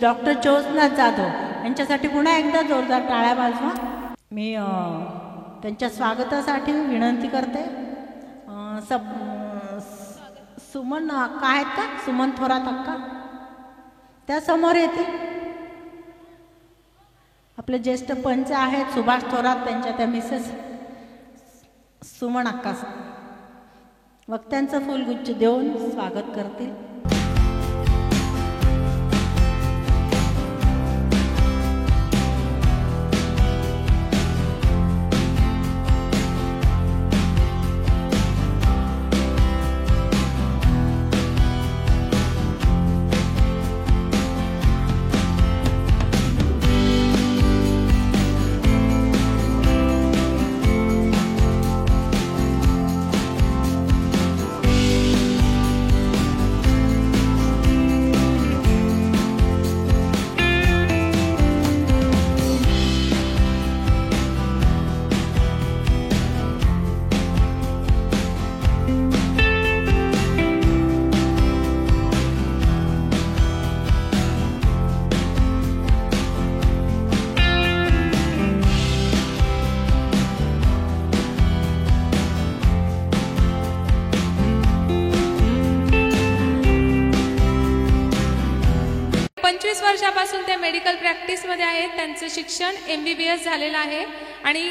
Doctor Jyotsna Jadhav यांच्यासाठी पुन्हा एकदा जोरदार टाळ्या वाजवा. मी त्यांच्या स्वागतासाठी विनंती करते. सुमन अक्का आहेत का? सुमन थोरात अक्का त्या समोर येते. आपले ज्येष्ठ पंच आहेत सुभाष थोरात, त्यांच्या त्या मिसेस सुमन अक्का वक्त्यांचं फुलगुच्छ देऊन स्वागत करतील. वर्षापासून ते मेडिकल प्रॅक्टिसमध्ये आहेत. त्यांचं शिक्षण MBBS झालेलं आहे आणि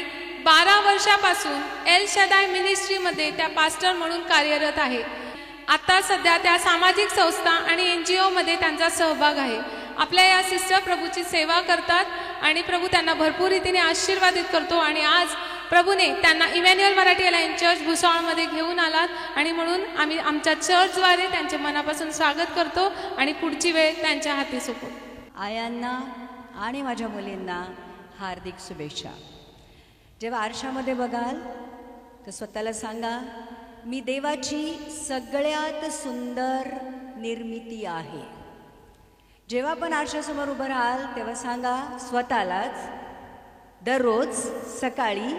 12 वर्षापासून एल शदाय मिनिस्ट्रीमध्ये त्या पास्टर म्हणून कार्यरत आहे. आता सध्या त्या सामाजिक संस्था आणि NGO मध्ये त्यांचा सहभाग आहे. आपल्या या सिस्टर प्रभूची सेवा करतात आणि प्रभू त्यांना भरपूर रीतीने आशीर्वादित करतो. आणि आज प्रभूने त्यांना इमॅन्युअल मराठी अलायन्स चर्च भुसावळमध्ये घेऊन आलात आणि म्हणून आम्ही आमच्या चर्चद्वारे त्यांचे मनापासून स्वागत करतो आणि पुढची वेळ त्यांच्या हाती सोपवतो. आयांना आणि माझ्या मुलींना हार्दिक शुभेच्छा. जेव्हा आरशामध्ये बघाल तर स्वतःला सांगा, मी देवाची सगळ्यात सुंदर निर्मिती आहे. जेव्हा पण आरशासमोर उभं राहाल तेव्हा सांगा स्वतःलाच दररोज सकाळी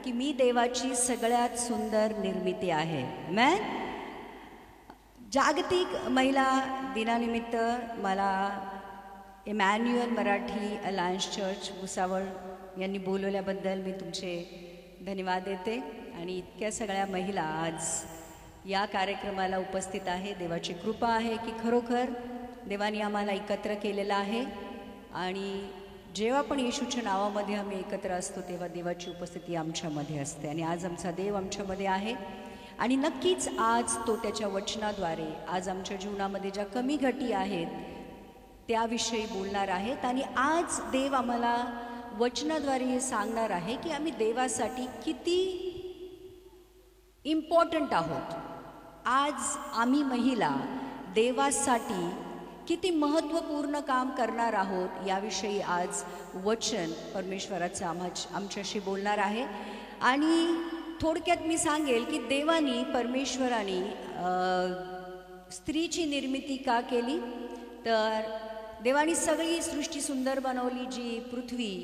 की मी देवाची सगळ्यात सुंदर निर्मिती आहे. आमेन. जागतिक महिला दिनानिमित्त मला Emmanuel Marathi alliance church Bhusawal यांनी बोलवल्याबद्दल मी तुमचे धन्यवाद देते. आणि इतक्या सगळ्या महिला आज या कार्यक्रमाला उपस्थित आहे. देवाची कृपा आहे की खरोखर देवाने आम्हाला एकत्र केलेलं आहे. आणि जेव्हा पण येशूच्या नावामध्ये आम्ही एकत्र असतो तेव्हा देवाची उपस्थिती आमच्यामध्ये असते. आणि आज आमचा देव आमच्यामध्ये आहे आणि नक्कीच आज तो त्याच्या वचनाद्वारे आज आमच्या जीवनामध्ये ज्या कमी घटी आहेत त्याविषयी बोलणार आहेत. आणि आज देव आम्हाला वचनाद्वारे हे सांगणार आहे की आम्ही देवासाठी किती इम्पॉर्टंट आहोत. आज आम्ही महिला देवासाठी किती महत्त्वपूर्ण काम करणार आहोत याविषयी आज वचन परमेश्वराचं आमच्याशी बोलणार आहे. आणि थोडक्यात मी सांगेल की देवानी परमेश्वराने स्त्रीची निर्मिती का केली तर देवानी सगळी सृष्टी सुंदर बनवली. जी पृथ्वी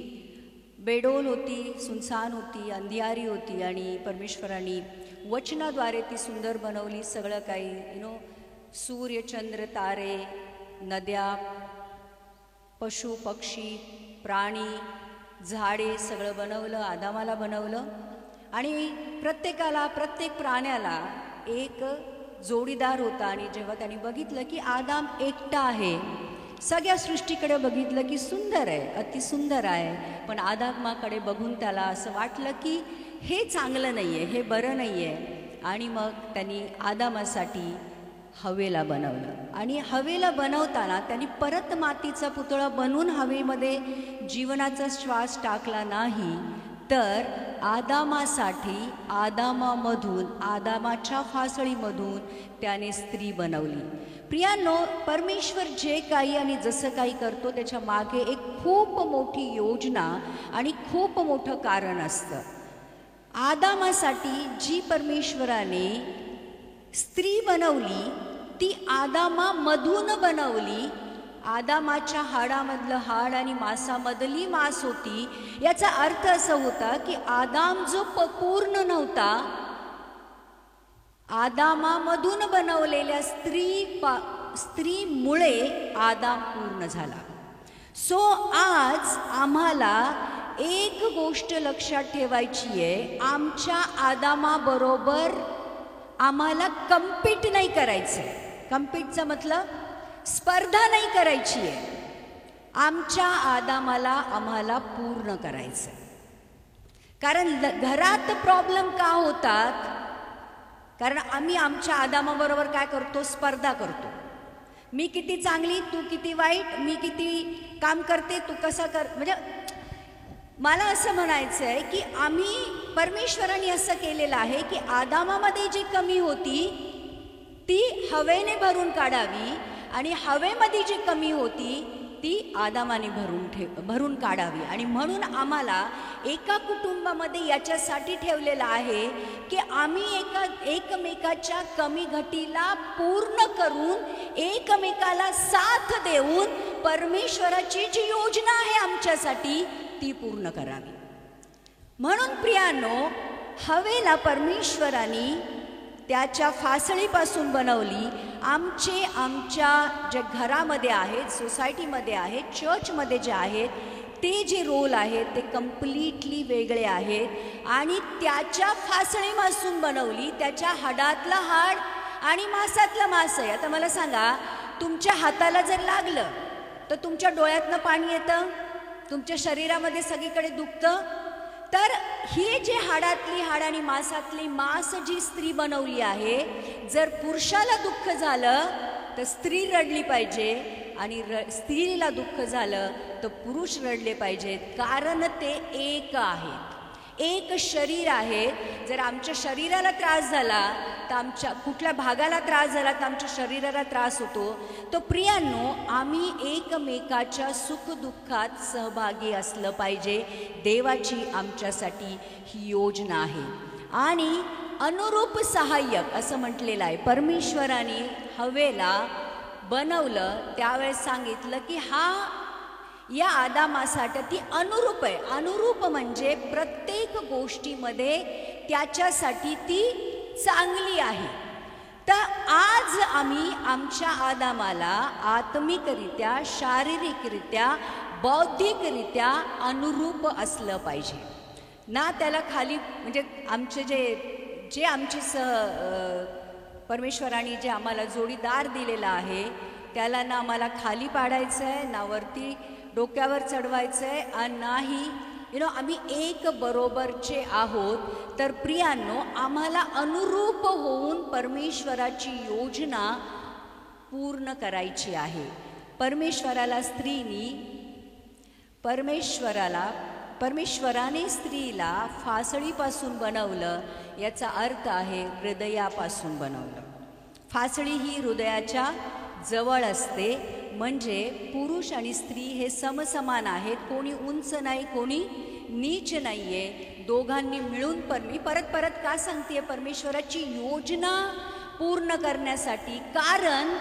बेडोल होती, सुनसान होती, अंधियारी होती आणि परमेश्वराने वचनाद्वारे ती सुंदर बनवली. सगळं काही सूर्य चंद्र तारे नद्या पशु पक्षी प्राणी झाडे सगळं बनवलं. आदामाला बनवलं आणि प्रत्येक प्राण्याला एक जोडीदार होता. आणि जेव्हा त्यांनी बघितलं की आदाम एकटा आहे, सगळ्या सृष्टीकडे बघितलं की सुंदर आहे, अतिसुंदर आहे, पण आदामाकडे बघून त्याला असं वाटलं की हे चांगलं नाही आहे, हे बरं नाही आहे. आणि मग त्यांनी आदामासाठी हवेला बनवलं. आणि हवेला बनवताना त्यांनी परत मातीचा पुतळा बनवून हवेमध्ये जीवनाचा श्वास टाकला नाही, तर आदामासाठी आदामामधून आदामाच्या फासळीमधून त्याने स्त्री बनवली. प्रियांनो, परमेश्वर जे काही आणि जसं काही करतो त्याच्या मागे एक खूप मोठी योजना आणि खूप मोठं कारण असतं. आदामासाठी जी परमेश्वराने स्त्री बनवली ती आदामामधून बनवली. आदामाच्या हाडामधलं हाड आणि मांसामधली मांस होती. याचा अर्थ असा होता की आदाम जो पूर्ण नव्हता, आदामामधून बनवलेल्या स्त्रीमुळे आदाम पूर्ण झाला. सो आज आम्हाला एक गोष्ट लक्षात ठेवायची आहे, आमच्या आदामाबरोबर आम्हाला कम्पीट नाही करायचं. कम्पीटचा मतलब स्पर्धा नाही करायची आहे. आमच्या आदामाला आम्हाला पूर्ण करायचं. कारण घरात प्रॉब्लेम का होतात? कारण आम्ही आमच्या आदामाबरोबर काय करतो? स्पर्धा करतो. मी किती चांगली, तू किती वाईट, मी किती काम करते, तू कसं कर. म्हणजे मला असं म्हणायचं आहे की आम्ही, परमेश्वराने असं केलेलं आहे की आदामामध्ये जी कमी होती ती हवेने भरून काढावी आणि हवेमध्ये जी कमी होती ती आदामाने भरून काढावी. आणि म्हणून आम्हाला एका कुटुंबामध्ये याच्यासाठी ठेवलेलं आहे की आम्ही एकमेकाच्या कमी घटीला पूर्ण करून एकमेकाला साथ देऊन परमेश्वराची जी योजना आहे आमच्यासाठी ती पूर्ण करावी. म्हणून प्रियानो, हवेला परमेश्वराने त्याच्या फासळीपासून बनवली. आमच्या जे घरामध्ये आहेत, सोसायटीमध्ये आहेत, चर्चमध्ये जे आहेत, ते जे रोल आहेत ते कम्प्लिटली वेगळे आहेत. आणि त्याच्या फासळीपासून बनवली, त्याच्या हाडातलं हाड आणि मांसातलं मांस आहे. आता मला सांगा, तुमच्या हाताला जर लागलं तर तुमच्या डोळ्यातनं पाणी येतं, तुमच्या शरीरामध्ये सगळीकडे दुखतं. तर ही जी हाडातली हाड आणि मांसातली मांस जी स्त्री बनवली आहे, जर पुरुषाला दुःख झालं तर स्त्री रडली पाहिजे आणि स्त्रीला दुःख झालं तर पुरुष रडले पाहिजेत. कारण ते एक आहेत, एक शरीर आहे. जर आमच्या शरीराला त्रास झाला तर आमच्या कुठल्या भागाला त्रास झाला तर आमच्या शरीराला त्रास होतो. तर प्रियांनो, आम्ही एकमेकाच्या सुखदुःखात सहभागी असलं पाहिजे. देवाची आमच्यासाठी ही योजना आहे. आणि अनुरूप सहाय्यक असं म्हटलेलं आहे. परमेश्वराने हवेला बनवलं त्यावेळेस सांगितलं की या आदामासाठी ती अनुरूप आहे. अनुरूप म्हणजे प्रत्येक गोष्टीमध्ये त्याच्यासाठी ती चांगली आहे. तर आज आम्ही आमच्या आदामाला आत्मिकरित्या, शारीरिकरित्या, बौद्धिकरित्या अनुरूप असलं पाहिजे ना. त्याला खाली म्हणजे आमचे जे आमची परमेश्वराने जे आम्हाला जोडीदार दिलेला आहे त्याला ना आम्हाला खाली पाडायचं आहे, ना वरती डोक्यावर चढवायचं आहे, आणि नाही आम्ही एक बरोबरचे आहोत. तर प्रियांनो, आम्हाला अनुरूप होऊन परमेश्वराची योजना पूर्ण करायची आहे. परमेश्वराने स्त्रीला फासळीपासून बनवलं. याचा अर्थ आहे हृदयापासून बनवलं. फासळी ही हृदयाच्या जवळ असते. म्हणजे पुरुष आणि स्त्री हे समसमान आहेत. कोणी उंच नाही, कोणी नीच नाहीये. दोघांनी मिळून मी परत का सांगते, परमेश्वराची योजना पूर्ण करण्यासाठी. कारण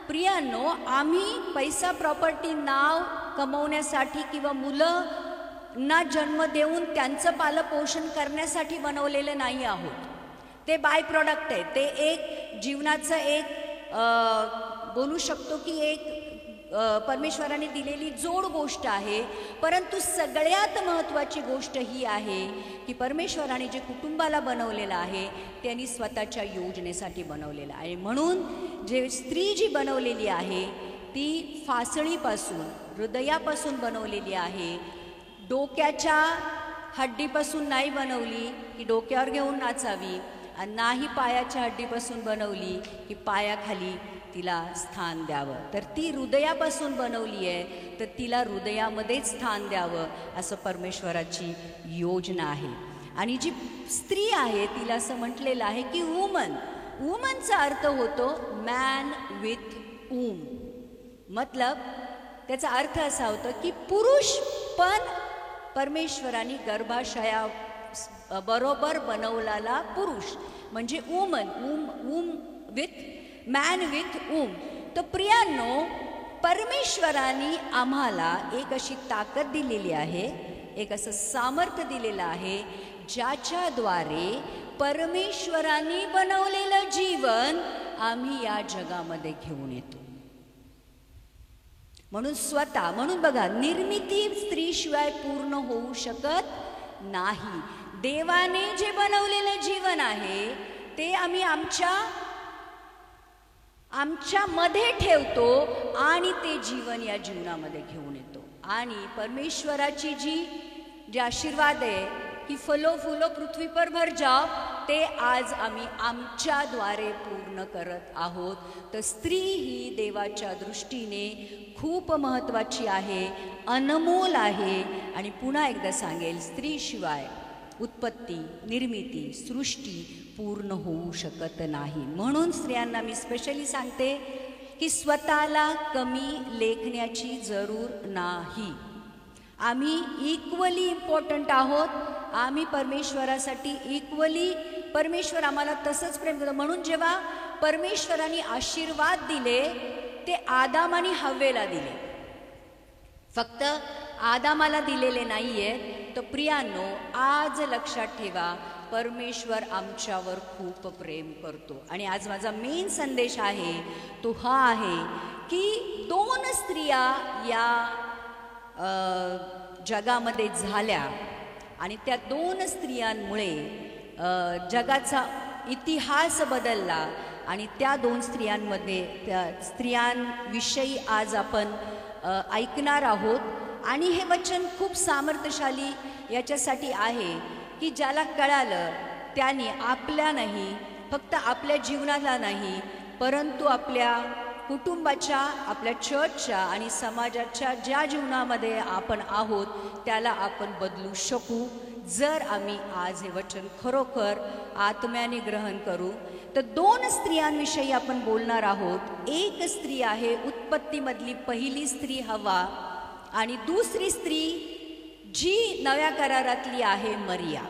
प्रियांनो, आम्ही पैसा, प्रॉपर्टी, नाव कमवण्यासाठी किंवा मुलांना जन्म देऊन त्यांचं पालपोषण करण्यासाठी बनवलेलं नाही आहोत. ते बाय प्रॉडक्ट आहे. ते एक जीवनाचं एक बोलू शकतो की एक परमेश्वराने दिलेली जोड गोष्ट आहे. परंतु सगळ्यात महत्त्वाची गोष्ट ही आहे की परमेश्वराने जे कुटुंबाला बनवलेलं आहे त्यांनी स्वतःच्या योजनेसाठी बनवलेलं आहे. म्हणून जे स्त्री जी बनवलेली आहे ती फासळीपासून, हृदयापासून बनवलेली आहे. डोक्याच्या हड्डीपासून नाही बनवली की डोक्यावर घेऊन नाचावी, आणि नाही पायाच्या हड्डीपासून बनवली की पायाखाली तिला स्थान द्यावं. तर ती हृदयापासून बनवली आहे तर तिला हृदयामध्येच स्थान द्यावं असं परमेश्वराची योजना आहे. आणि जी स्त्री आहे तिला असं म्हटलेलं आहे की वुमनचा अर्थ होतो मॅन विथ वूम. मतलब त्याचा अर्थ असा होतो की पुरुष पण परमेश्वराने गर्भाशया बरोबर बनवलेला पुरुष म्हणजे वूम विथ मॅन विथ वूम. तर प्रियांनो, परमेश्वराने आम्हाला एक अशी ताकद दिलेली आहे, एक असं सामर्थ्य दिलेलं आहे ज्याच्याद्वारे परमेश्वराने बनवलेलं जीवन आम्ही या जगामध्ये घेऊन येतो. म्हणून स्वतः, म्हणून बघा, निर्मिती स्त्रीशिवाय पूर्ण होऊ शकत नाही. देवाने जे बनवलेलं जीवन आहे ते आम्ही आमच्या मध्ये ठेवतो आणि ते जीवन या जीवनामध्ये घेऊन येतो. आणि परमेश्वराची जे आशीर्वाद आहे की फलो फुलो पृथ्वी पर भर जाओ, ते आज आम्ही आमच्याद्वारे पूर्ण करत आहोत. तर स्त्री ही देवाच्या दृष्टीने खूप महत्त्वाची आहे, अनमोल आहे. आणि पुन्हा एकदा सांगेल, स्त्रीशिवाय उत्पत्ती, निर्मिती, सृष्टी पूर्ण होऊ शकत नाही. म्हणून स्त्रियांना मी स्पेशली सांगते की स्वतःला कमी लेखण्याची जरूर नाही. आम्ही इक्वली इम्पॉर्टंट आहोत. आम्ही परमेश्वरासाठी इक्वली, परमेश्वर आम्हाला तसंच प्रेम करतो. म्हणून जेव्हा परमेश्वराने आशीर्वाद दिले ते आदाम आणि हव्वेला दिले, फक्त आदामाला दिलेले नाहीये. तर प्रियांनो, आज लक्षात ठेवा, परमेश्वर आमच्यावर खूप प्रेम करतो. आणि आज माझा मेन संदेश आहे तो हा आहे की 2 स्त्रिया या जगामध्ये झाल्या आणि त्या 2 स्त्रियांमुळे जगाचा इतिहास बदलला. आणि त्या 2 स्त्रियांमध्ये, त्या स्त्रियांविषयी आज आपण ऐकणार आहोत. आणि हे वचन खूप सामर्थ्यशाली याच्यासाठी आहे की ज्याला कळालं त्याने आपल्या नाही, फक्त आपल्या जीवनाला नाही, परंतु आपल्या कुटुंबाच्या, आपल्या चर्चच्या आणि समाजाच्या ज्या जीवनामध्ये आपण आहोत त्याला आपण बदलू शकू, जर आम्ही आज हे वचन खरोखर आत्म्याने ग्रहण करू. तर 2 स्त्रियांविषयी आपण बोलणार आहोत. एक स्त्री आहे उत्पत्तीमधली पहिली स्त्री हव्वा, आणि दुसरी स्त्री जी नव्या करारातली आहे मरिया.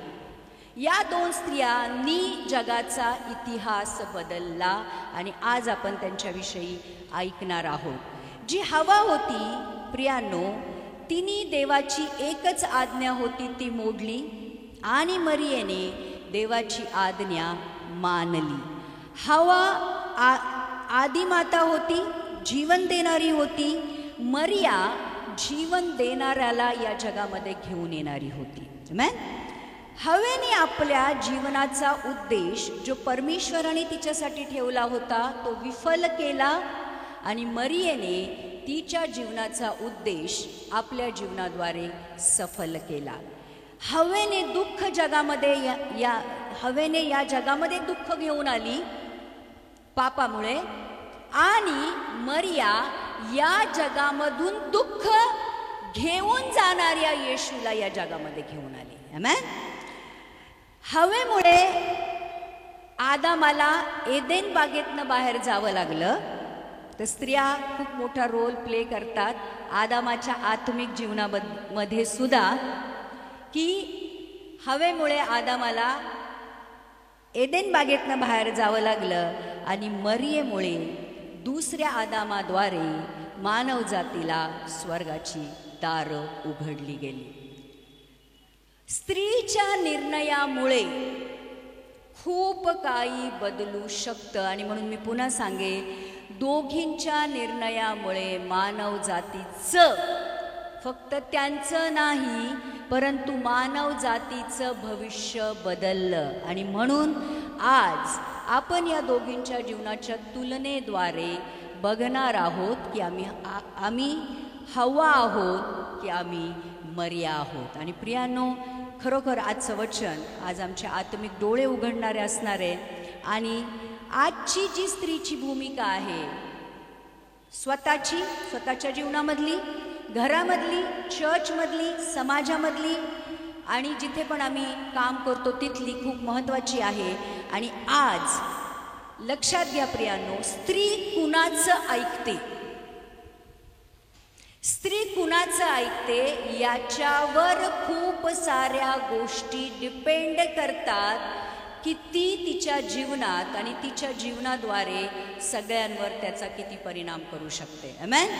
या 2 स्त्रियांनी जगाचा इतिहास बदलला आणि आज आपण त्यांच्याविषयी ऐकणार आहोत. जी हवा होती प्रियांनो, तिने देवाची एकच आज्ञा होती ती मोडली आणि मरियेने देवाची आज्ञा मानली. हवा आदिमाता होती, जीवन देणारी होती. मरिया जीवन देणाऱ्याला या जगामध्ये घेऊन येणारी होती. आमेन. हवेने आपल्या जीवनाचा उद्देश जो परमेश्वराने तिच्यासाठी ठेवला होता तो विफल केला आणि मरियेने तिच्या जीवनाचा उद्देश आपल्या जीवनाद्वारे सफल केला. हवेने दुःख जगामध्ये हवेने या जगामध्ये दुःख घेऊन आली पापामुळे, आणि मरिया या जगामधून दुःख घेऊन जाणाऱ्या येशूला या जगामध्ये घेऊन आली. आमेन. हवेमुळे आदामाला एदेन बागेतनं बाहेर जावं लागलं. तर स्त्रिया खूप मोठा रोल प्ले करतात आदामाच्या आत्मिक जीवनामध्ये सुद्धा, की हवेमुळे आदामाला एदेन बागेतनं बाहेर जावं लागलं आणि मरियेमुळे दुसऱ्या आदामाद्वारे मानव जातीला स्वर्गाची दारं उघडली गेली. स्त्रीच्या निर्णयामुळे खूप काही बदलू शकतं. आणि म्हणून मी पुन्हा सांगेन, दोघींच्या निर्णयामुळे मानव जातीचं, फक्त त्यांचं नाही परंतु मानव जातीचं भविष्य बदललं. आणि म्हणून आज आपण या दोघींच्या जीवनाच्या तुलनेद्वारे बघणार आहोत की आम्ही हवा आहोत की आम्ही मरिया आहोत. आणि प्रियांनो, खरोखर आजचं वचन आज आमचे आत्मिक डोळे उघडणारे असणार आहे. आणि आजची जी स्त्रीची भूमिका आहे, स्वतःच्या जीवनामधली, घरामधली, चर्चमधली, समाजामधली आणि जिथे पण आम्ही काम करतो तिथली खूप महत्त्वाची आहे. आणि आज लक्षात घ्या प्रियांनो, स्त्री कुणाचं ऐकते, स्त्री कुणाचं ऐकते याच्यावर खूप साऱ्या गोष्टी डिपेंड करतात की ती तिच्या जीवनात आणि तिच्या जीवनाद्वारे सगळ्यांवर त्याचा किती परिणाम करू शकते. आमेन.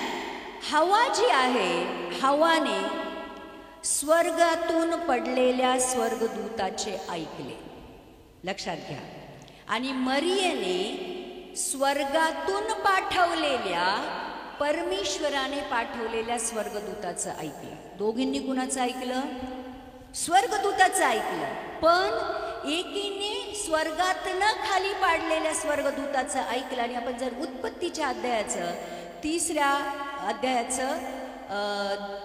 हवा जी आहे, हवाने स्वर्गातून पडलेल्या स्वर्गदूताचे ऐकले, लक्षात घ्या. आणि मरियेने स्वर्गातून पाठवलेल्या परमेश्वराने पाठवलेल्या स्वर्गदूताचं ऐकलं. दोघींनी कुणाचं ऐकलं? स्वर्गदूताचं ऐकलं. पण एकीने स्वर्गातनं खाली पाडलेल्या स्वर्गदूताचं ऐकलं. आणि आपण जर उत्पत्तीच्या अध्यायाचं 3ऱ्या अध्यायाचं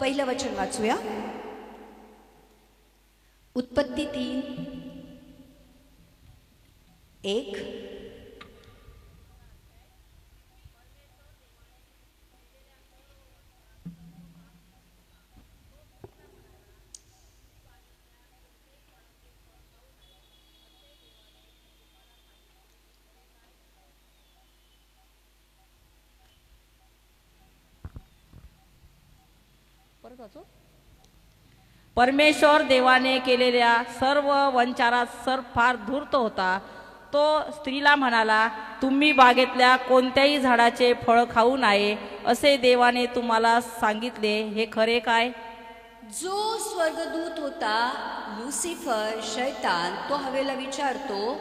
पहिलं वचन वाचूया. उत्पत्ती 3:1. परमेश्वर देवाने केलेल्या सर्व वंचारात सर्प फार धूर्त होता. तो स्त्रीला म्हणाला, तुम्ही बागेतल्या कोणत्याही झाडाचे फळ खाऊ नये असे देवाने तुम्हाला सांगितले, हे खरे काय? जो स्वर्गदूत होता लुसिफर, शैतान, तो हवेला विचारतो,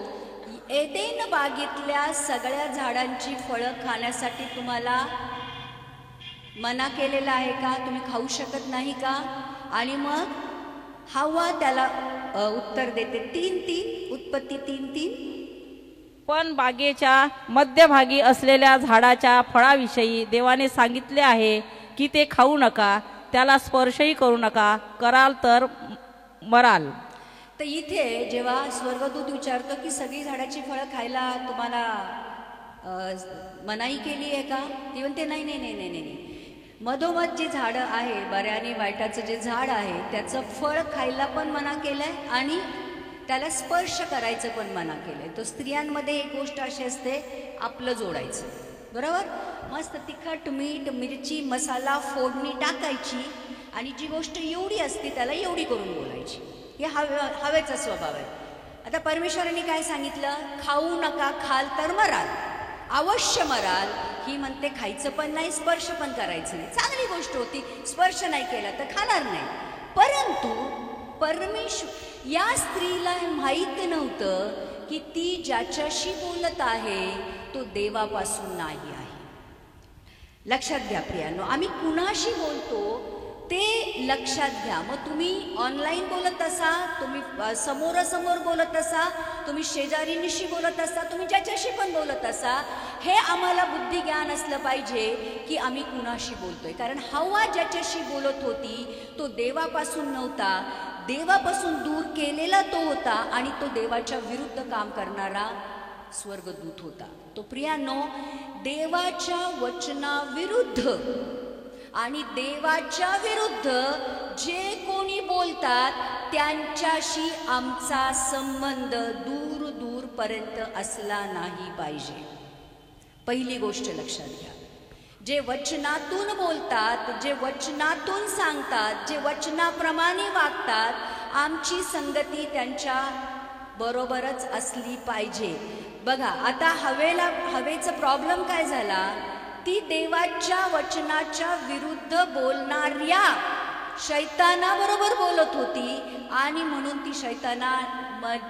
एदेन बागेतल्या सगळ्या झाडांची फळं खाण्यासाठी तुम्हाला मना केलेला आहे का? तुम्ही खाऊ शकत नाही का? आणि मग हवा त्याला उत्तर देते 3:3. उत्पत्ती 3:3. पण बागेच्या मध्यभागी असलेल्या झाडाच्या फळाविषयी देवाने सांगितले आहे की ते खाऊ नका, त्याला स्पर्शही करू नका, कराल तर मराल. तर इथे जेव्हा स्वर्गदूत विचारतो की सगळी झाडाची फळं खायला तुम्हाला मनाई केली आहे का? ती म्हणते नाही नाही नाही नाही नाही. मधोमध जी झाडं आहे, बऱ्याने वाईटाचं जे झाड आहे, त्याचं फळ खायला पण मना केलंय आणि त्याला स्पर्श करायचं पण मना केलंय. तो स्त्रियांमध्ये एक गोष्ट अशी असते, आपलं जोडायचं, बरोबर? मस्त तिखट, मीठ, मिरची, मसाला, फोडणी टाकायची आणि जी गोष्ट एवढी असते त्याला एवढी करून बोलायची. हे हवेचा स्वभाव आहे. आता परमेश्वराने काय सांगितलं? खाऊ नका, खाल तर मराल, अवश्य मराल. ही म्हणते खायचं पण नाही, स्पर्श पण करायचं नाही. चांगली गोष्ट होती, स्पर्श नाही केला तर खाणार नाही. परंतु परमेश्वर या स्त्रीला माहीत नव्हतं की ती ज्याच्याशी बोलत आहे तो देवापासून नाही आहे. लक्षात घ्या प्रियांनो, आम्ही कुणाशी बोलतो ते लक्षात घ्या. मग तुम्ही ऑनलाईन बोलत असा, तुम्ही समोरासमोर बोलत असा, तुम्ही शेजारीनिशी बोलत असता, तुम्ही ज्याच्याशी पण बोलत असा, हे आम्हाला बुद्धी ज्ञान असलं पाहिजे की आम्ही कुणाशी बोलतोय. कारण हवा ज्याच्याशी बोलत होती तो देवापासून नव्हता, देवापासून दूर केलेला तो होता आणि तो देवाच्या विरुद्ध काम करणारा स्वर्गदूत होता. तो प्रियांनो, देवाच्या वचनाविरुद्ध आणि देवाच्या विरुद्ध जे कोणी बोलतात त्यांच्याशी आमचा संबंध दूर दूरपर्यंत असला नाही पाहिजे. पहिली गोष्ट लक्षात घ्या. जे वचनातून बोलतात, जे वचनातून सांगतात, जे वचनाप्रमाणे वागतात, आमची संगती त्यांच्या बरोबरच असली पाहिजे. बघा आता हवेचा प्रॉब्लेम काय झाला? ती देवाच्या वचनाच्या विरुद्ध बोलणाऱ्या शैतानाबरोबर बोलत होती आणि म्हणून ती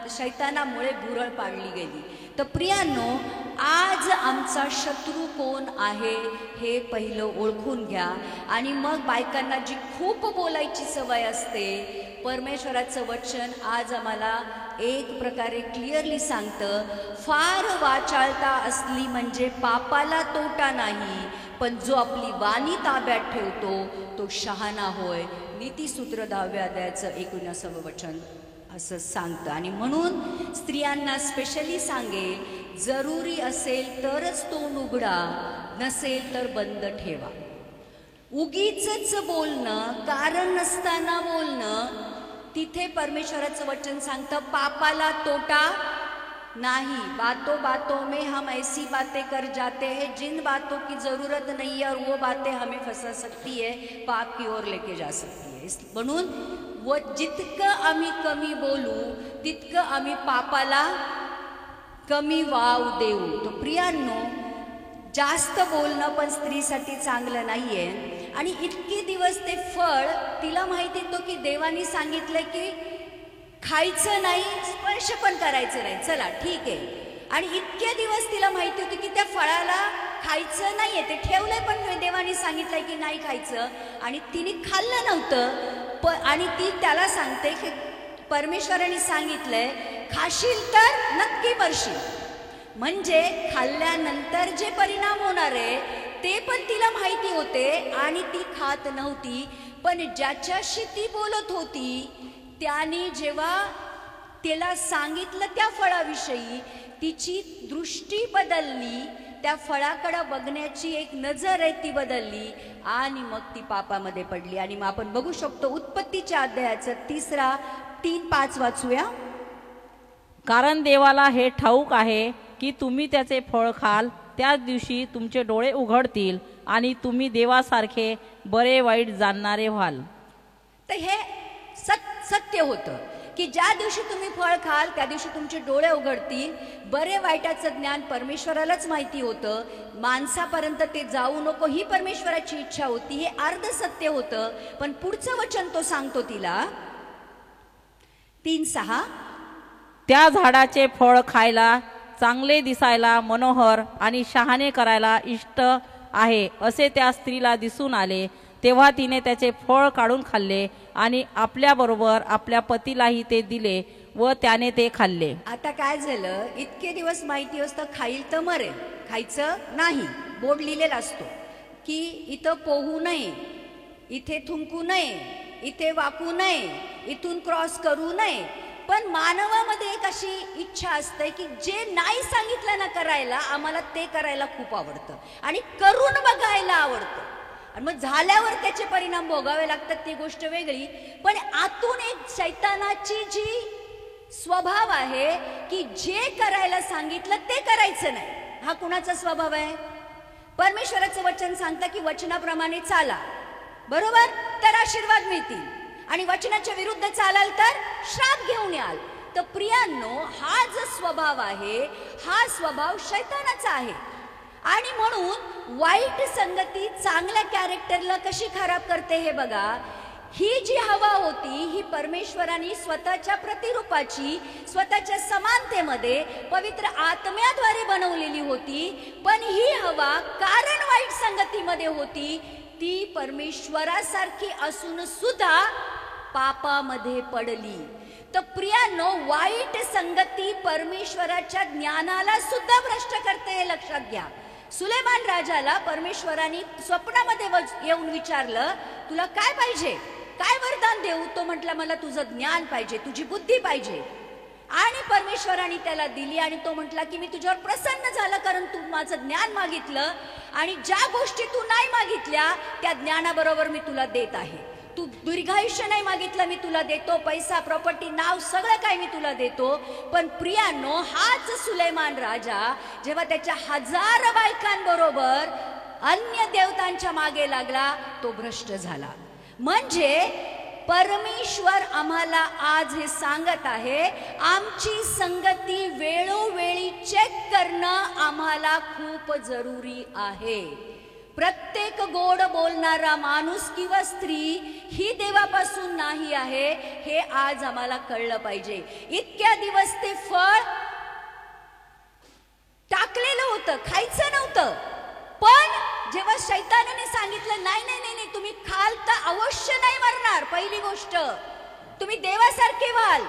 शैतानामुळे भुरळ पाडली गेली. तर प्रियांनो, आज आमचा शत्रू कोण आहे हे पहिलं ओळखून घ्या. आणि मग बायकांना जी खूप बोलायची सवय असते, परमेश्वराचं वचन आज आम्हाला एक प्रकारे क्लिअरली सांगतं, फार वाचाळता असली म्हणजे पापाला तोटा नाही, पण जो आपली वाणी ताब्यात ठेवतो तो शहाणा होय. नीतिसूत्र 10व्या अध्यायाचं 19वं वचन असं सांगतं. आणि म्हणून स्त्रियांना स्पेशली सांगेल, जरुरी असेल तरच तोंड उघडा, नसेल तर बंद ठेवा. उगीचच बोलणं, कारण नसताना बोलणं, तिथे परमेश्वराचं वचन सांगतं पापाला तोटा नहीं. बातों में हम ऐसी बातें कर जाते हैं जिन बातों की ज़रूरत नहीं है और वो बातें हमें फंसा सकती है, पाप की ओर लेके जा सकती है. म्हणून व जितकं आम्ही कमी बोलू तितकं आम्ही पापाला कमी वाव देऊ. तो प्रियांनो, जास्त बोलणं पण स्त्रीसाठी चांगलं नाहीये. आणि इतके दिवस ते फळ तिला माहिती होतं की देवानी सांगितलं की खायचं नाही, स्पर्श पण करायचं नाही, चला ठीक आहे. आणि इतके दिवस तिला माहिती होतं की त्या फळाला खायचं नाहीये, ते ठेवलंय पण देवाने सांगितलंय की नाही खायचं, आणि तिने खाल्लं नव्हतं आणि ती त्याला सांगते की परमेश्वराने सांगितलंय खाशील तर नक्की मरशील. म्हणजे खाल्ल्यानंतर जे परिणाम होणार आहे ते पण तिला माहिती होते आणि ती खात नव्हती. पण ज्याच्याशी ती बोलत होती त्याने जेव्हा तिला सांगितलं त्या फळाविषयी, तिची दृष्टी बदलली, त्या फळाकडे बघण्याची एक नजर आहे ती बदलली आणि मग ती पापामध्ये पडली. आणि मग आपण बघू शकतो उत्पत्तीच्या अध्यायाचं 3:5 वाचूया. कारण देवाला हे ठाऊक आहे की तुम्ही त्याचे फळ खाल, त्याच दिवशी तुमचे डोळे उघडतील आणि तुम्ही देवासारखे बरे वाईट जाणणारे व्हाल. तर हे सत्य होतं की ज्या दिवशी तुम्ही फळ खाल त्या दिवशी तुमचे डोळे उघडतील. बरे वाईटाचं ज्ञान परमेश्वरालाच माहिती होतं, माणसापर्यंत ते जाऊ नको ही परमेश्वराची इच्छा होती. हे अर्ध सत्य होतं. पण पुढचं वचन तो सांगतो तिला 3:6, त्या झाडाचे फळ खायला चांगले दिसायला मनोहर आणि शहाणे करायला इष्ट आहे असे त्या स्त्रीला दिसून आले. तेव्हा तिने त्याचे फळ काढून खाल्ले आणि आपल्याबरोबर आपल्या पतीलाही ते दिले व त्याने ते खाल्ले. आता काय झालं, इतके दिवस माहिती असतं खाईल तर मरेल, खायचं नाही, बोर्ड लिहिलेला असतो की इथं पोहू नये, इथे थुंकू नये, इथे वाकू नये, इथून क्रॉस करू नये. पण मानवामध्ये एक अशी इच्छा असते की जे नाही सांगितलं ना करायला, आम्हाला ते करायला खूप आवडतं आणि करून बघायला आवडतं. आणि मग झाल्यावर त्याचे परिणाम भोगावे लागतात ती गोष्ट वेगळी. पण आतून एक शैतानाची जी स्वभाव आहे की जे करायला सांगितलं ते करायचं नाही. हा कुणाचा स्वभाव आहे? परमेश्वराचं वचन सांगतं की वचनाप्रमाणे चाला, बरोबर, तर आशीर्वाद मिळतील, आणि वचनाच्या विरुद्ध चालाल तर श्राप घेऊन याल. तर प्रियांनो, हा जो स्वभाव आहे हा स्वभाव शैतानाचा आहे. आणि म्हणून वाईट संगती चांगल्या कॅरेक्टरला कशी खराब करते हे बघा. ही जी हवा होती ही परमेश्वराने स्वतःच्या प्रतिरूपाची, स्वतःच्या समानतेमध्ये पवित्र आत्म्याद्वारे बनवलेली होती. पण ही हवा कारण वाईट संगतीमध्ये होती, ती परमेश्वरासारखी असून सुद्धा पापामध्ये पडली. तर प्रियांनो, वाईट संगती परमेश्वराच्या ज्ञानाला सुद्धा भ्रष्ट करते हे लक्षात घ्या. सुलेमान राजाला परमेश्वराने स्वप्नामध्ये येऊन विचारलं, तुला काय पाहिजे, काय वरदान देऊ? तो म्हटला, मला तुझं ज्ञान पाहिजे, तुझी बुद्धी पाहिजे. आणि परमेश्वराने त्याला दिली आणि तो म्हटला की मी तुझ्यावर प्रसन्न झालं कारण तू माझं ज्ञान मागितलं आणि ज्या गोष्टी तू नाही मागितल्या त्या ज्ञानाबरोबर मी तुला देत आहे. तू दीर्घायुष्य नाही मागितलं, मी तुला देतो, पैसा, प्रॉपर्टी, नाव, सगळं काय मी तुला देतो. पण प्रियांनो, हाच सुलेमान राजा जेव्हा त्याच्या 1000 बायकांबरोबर अन्य देवतांच्या मागे लागला तो भ्रष्ट झाला. म्हणजे परमेश्वर आम्हाला आज हे सांगत आहे, आमची संगती वेळोवेळी चेक करणं आम्हाला खूप जरुरी आहे. प्रत्येक गोड बोलणारा माणूस किंवा स्त्री ही देवापासून नाही आहे हे आज आम्हाला कळलं पाहिजे. इतक्या दिवस ते फळ टाकलेलं होतं, खायचं नव्हतं. पण जेव्हा शैतानाने सांगितलं नाही नाही नाही नाही तुम्ही खाल तर अवश्य नाही मरणार, पहिली गोष्ट तुम्ही देवासारखे व्हाल,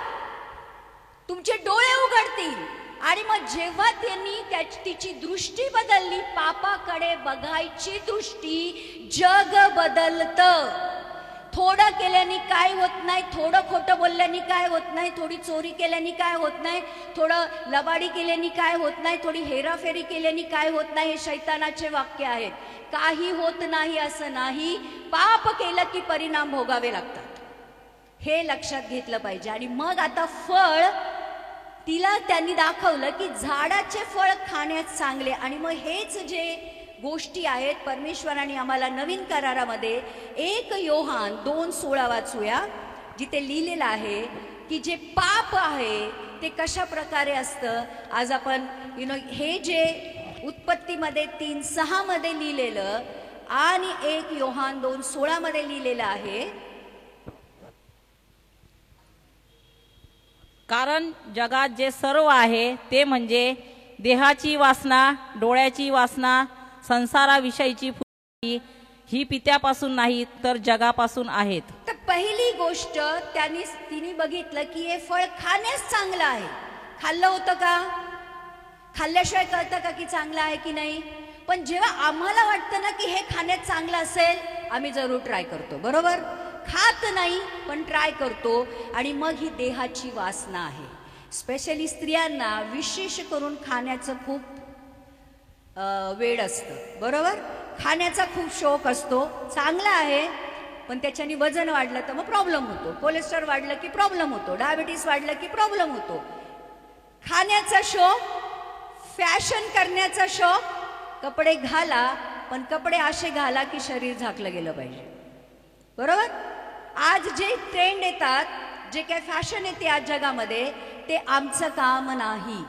तुमचे डोळे उघडतील. आणि मग जेव्हा त्यांनी तिची दृष्टी बदलली, पापाकडे बघायची दृष्टी, जग बदलतं. थोडं केल्याने काय होत नाही, थोडं खोटं बोलल्याने काय होत नाही, थोडी चोरी केल्याने काय होत नाही, थोडं लबाडी केल्याने काय होत नाही, थोडी हेराफेरी केल्याने काय होत नाही, हे शैतानाचे वाक्य आहेत. काही होत नाही असं नाही, पाप केलं की परिणाम भोगावे लागतात, हे लक्षात घेतलं पाहिजे. आणि मग आता फळ तिला त्यांनी दाखवलं की झाडाचे फळ खाण्यात चांगले. आणि मग हेच जे गोष्टी आहेत परमेश्वराने आम्हाला नवीन करारामध्ये 1 योहान 2:16 वाचूया, जिथे लिहिलेलं आहे की जे पाप आहे ते कशा प्रकारे असतं. आज आपण हे जे उत्पत्तीमध्ये 3:6 मध्ये लिहिलेलं आणि 1 योहान 2:16 मध्ये लिहिलेलं आहे. कारण जगात जे सर्व आहे ते म्हणजे देहाची वासना, डोळ्याची वासना, संसाराविषयीची फुले ही पित्यापासून नाही तर जगापासून आहेत. तर पहिली गोष्ट तिने बघितलं की हे फळ खाण्यास चांगलं आहे. खाल्लं होतं का? खाल्ल्याशिवाय कळतं का की चांगलं आहे की नाही? पण जेव्हा आम्हाला वाटतं ना की हे खाण्यात चांगलं असेल, आम्ही जरूर ट्राय करतो. बरोबर? खात नाही पण ट्राय करतो. आणि मग ही देहाची वासना आहे. स्पेशली स्त्रियांना विशेष करून खाण्याचं खूप वेळ असतं. बरोबर? खाण्याचा खूप शौक असतो. चांगला आहे पण त्याच्याने वजन वाढलं तर मग प्रॉब्लेम होतो. कोलेस्ट्रॉल वाढलं की प्रॉब्लेम होतो. डायबिटीस वाढलं की प्रॉब्लेम होतो. खाण्याचा शौक, फॅशन करण्याचा शौक, कपडे घाला पण कपडे असे घाला की शरीर झाकलं गेलं पाहिजे. बरोबर? आज जे ट्रेंड येतात, जे काय फॅशन येते आज जगामध्ये, ते आमचं काम नाही.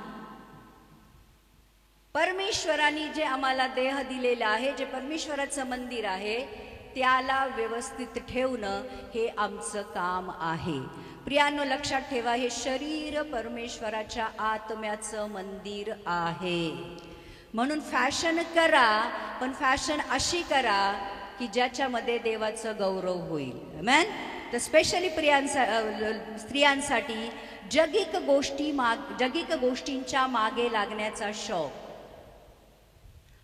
परमेश्वराने जे आम्हाला देह दिलेला आहे, जे परमेश्वराचं मंदिर आहे, त्याला व्यवस्थित ठेवणं हे आमचं काम आहे. प्रियांनो, लक्षात ठेवा, हे शरीर परमेश्वराच्या आत्म्याचं मंदिर आहे. म्हणून फॅशन करा पण फॅशन अशी करा की ज्याच्यामध्ये देवाचं गौरव होईल. आमेन. तर स्पेशली स्त्रियांसाठी जगिक गोष्टींच्या मागे लागण्याचा शौक.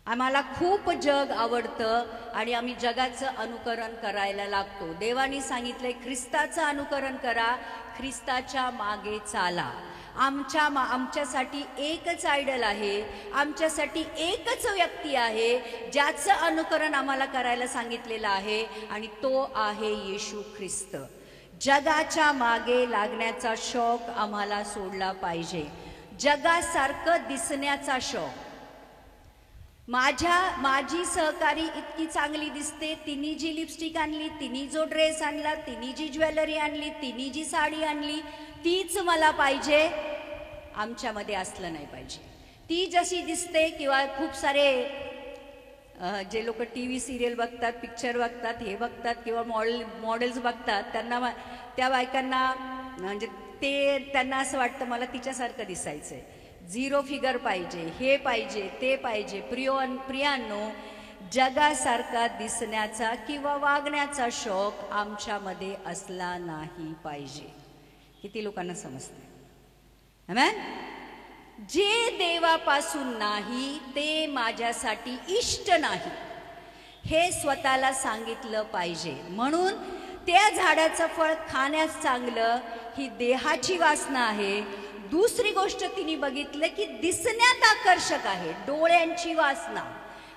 आम्हाला खूप जग आवडतं आणि आम्ही जगाचं अनुकरण करायला लागतो. देवानी सांगितलंय ख्रिस्ताचं अनुकरण करा, ख्रिस्ताच्या मागे चाला. आमच्यासाठी एकच आयडल आहे, आमच्यासाठी एकच व्यक्ती आहे ज्याचं अनुकरण आम्हाला करायला सांगितलेलं आहे आणि तो आहे येशू ख्रिस्त. जगाच्या मागे लागण्याचा शौक आम्हाला सोडला पाहिजे. जगासारखं दिसण्याचा शौक. माझी सहकारी इतकी चांगली दिसते, तिने जी लिपस्टिक आणली, तिने जो ड्रेस आणला, तिने जी ज्वेलरी आणली, तिने जी साडी आणली, तीच मला पाहिजे, आमच्यामध्ये असलं नाही पाहिजे. ती जशी दिसते किंवा खूप सारे जे लोक TV सिरियल बघतात, पिक्चर बघतात, हे बघतात किंवा मॉडेल्स बघतात, त्या बायकांना म्हणजे त्यांना असं वाटतं मला तिच्यासारखं दिसायचंय, 0 फिगर पाहिजे, हे पाहिजे, ते पाहिजे. प्रियांनो, जगासारखा दिसण्याचा किंवा वागण्याचा शौक आमच्यामध्ये असला नाही पाहिजे. किती लोकांना समजते? आमेन. जे देवापासून नाही ते माझ्यासाठी इष्ट नाही, हे स्वतःला सांगितलं पाहिजे. म्हणून त्या झाडाचं फळ खाण्यास चांगलं ही देहाची वासना आहे. दुसरी गोष्ट तिने बघितलं की दिसण्यात आकर्षक आहे, डोळ्यांची वासना.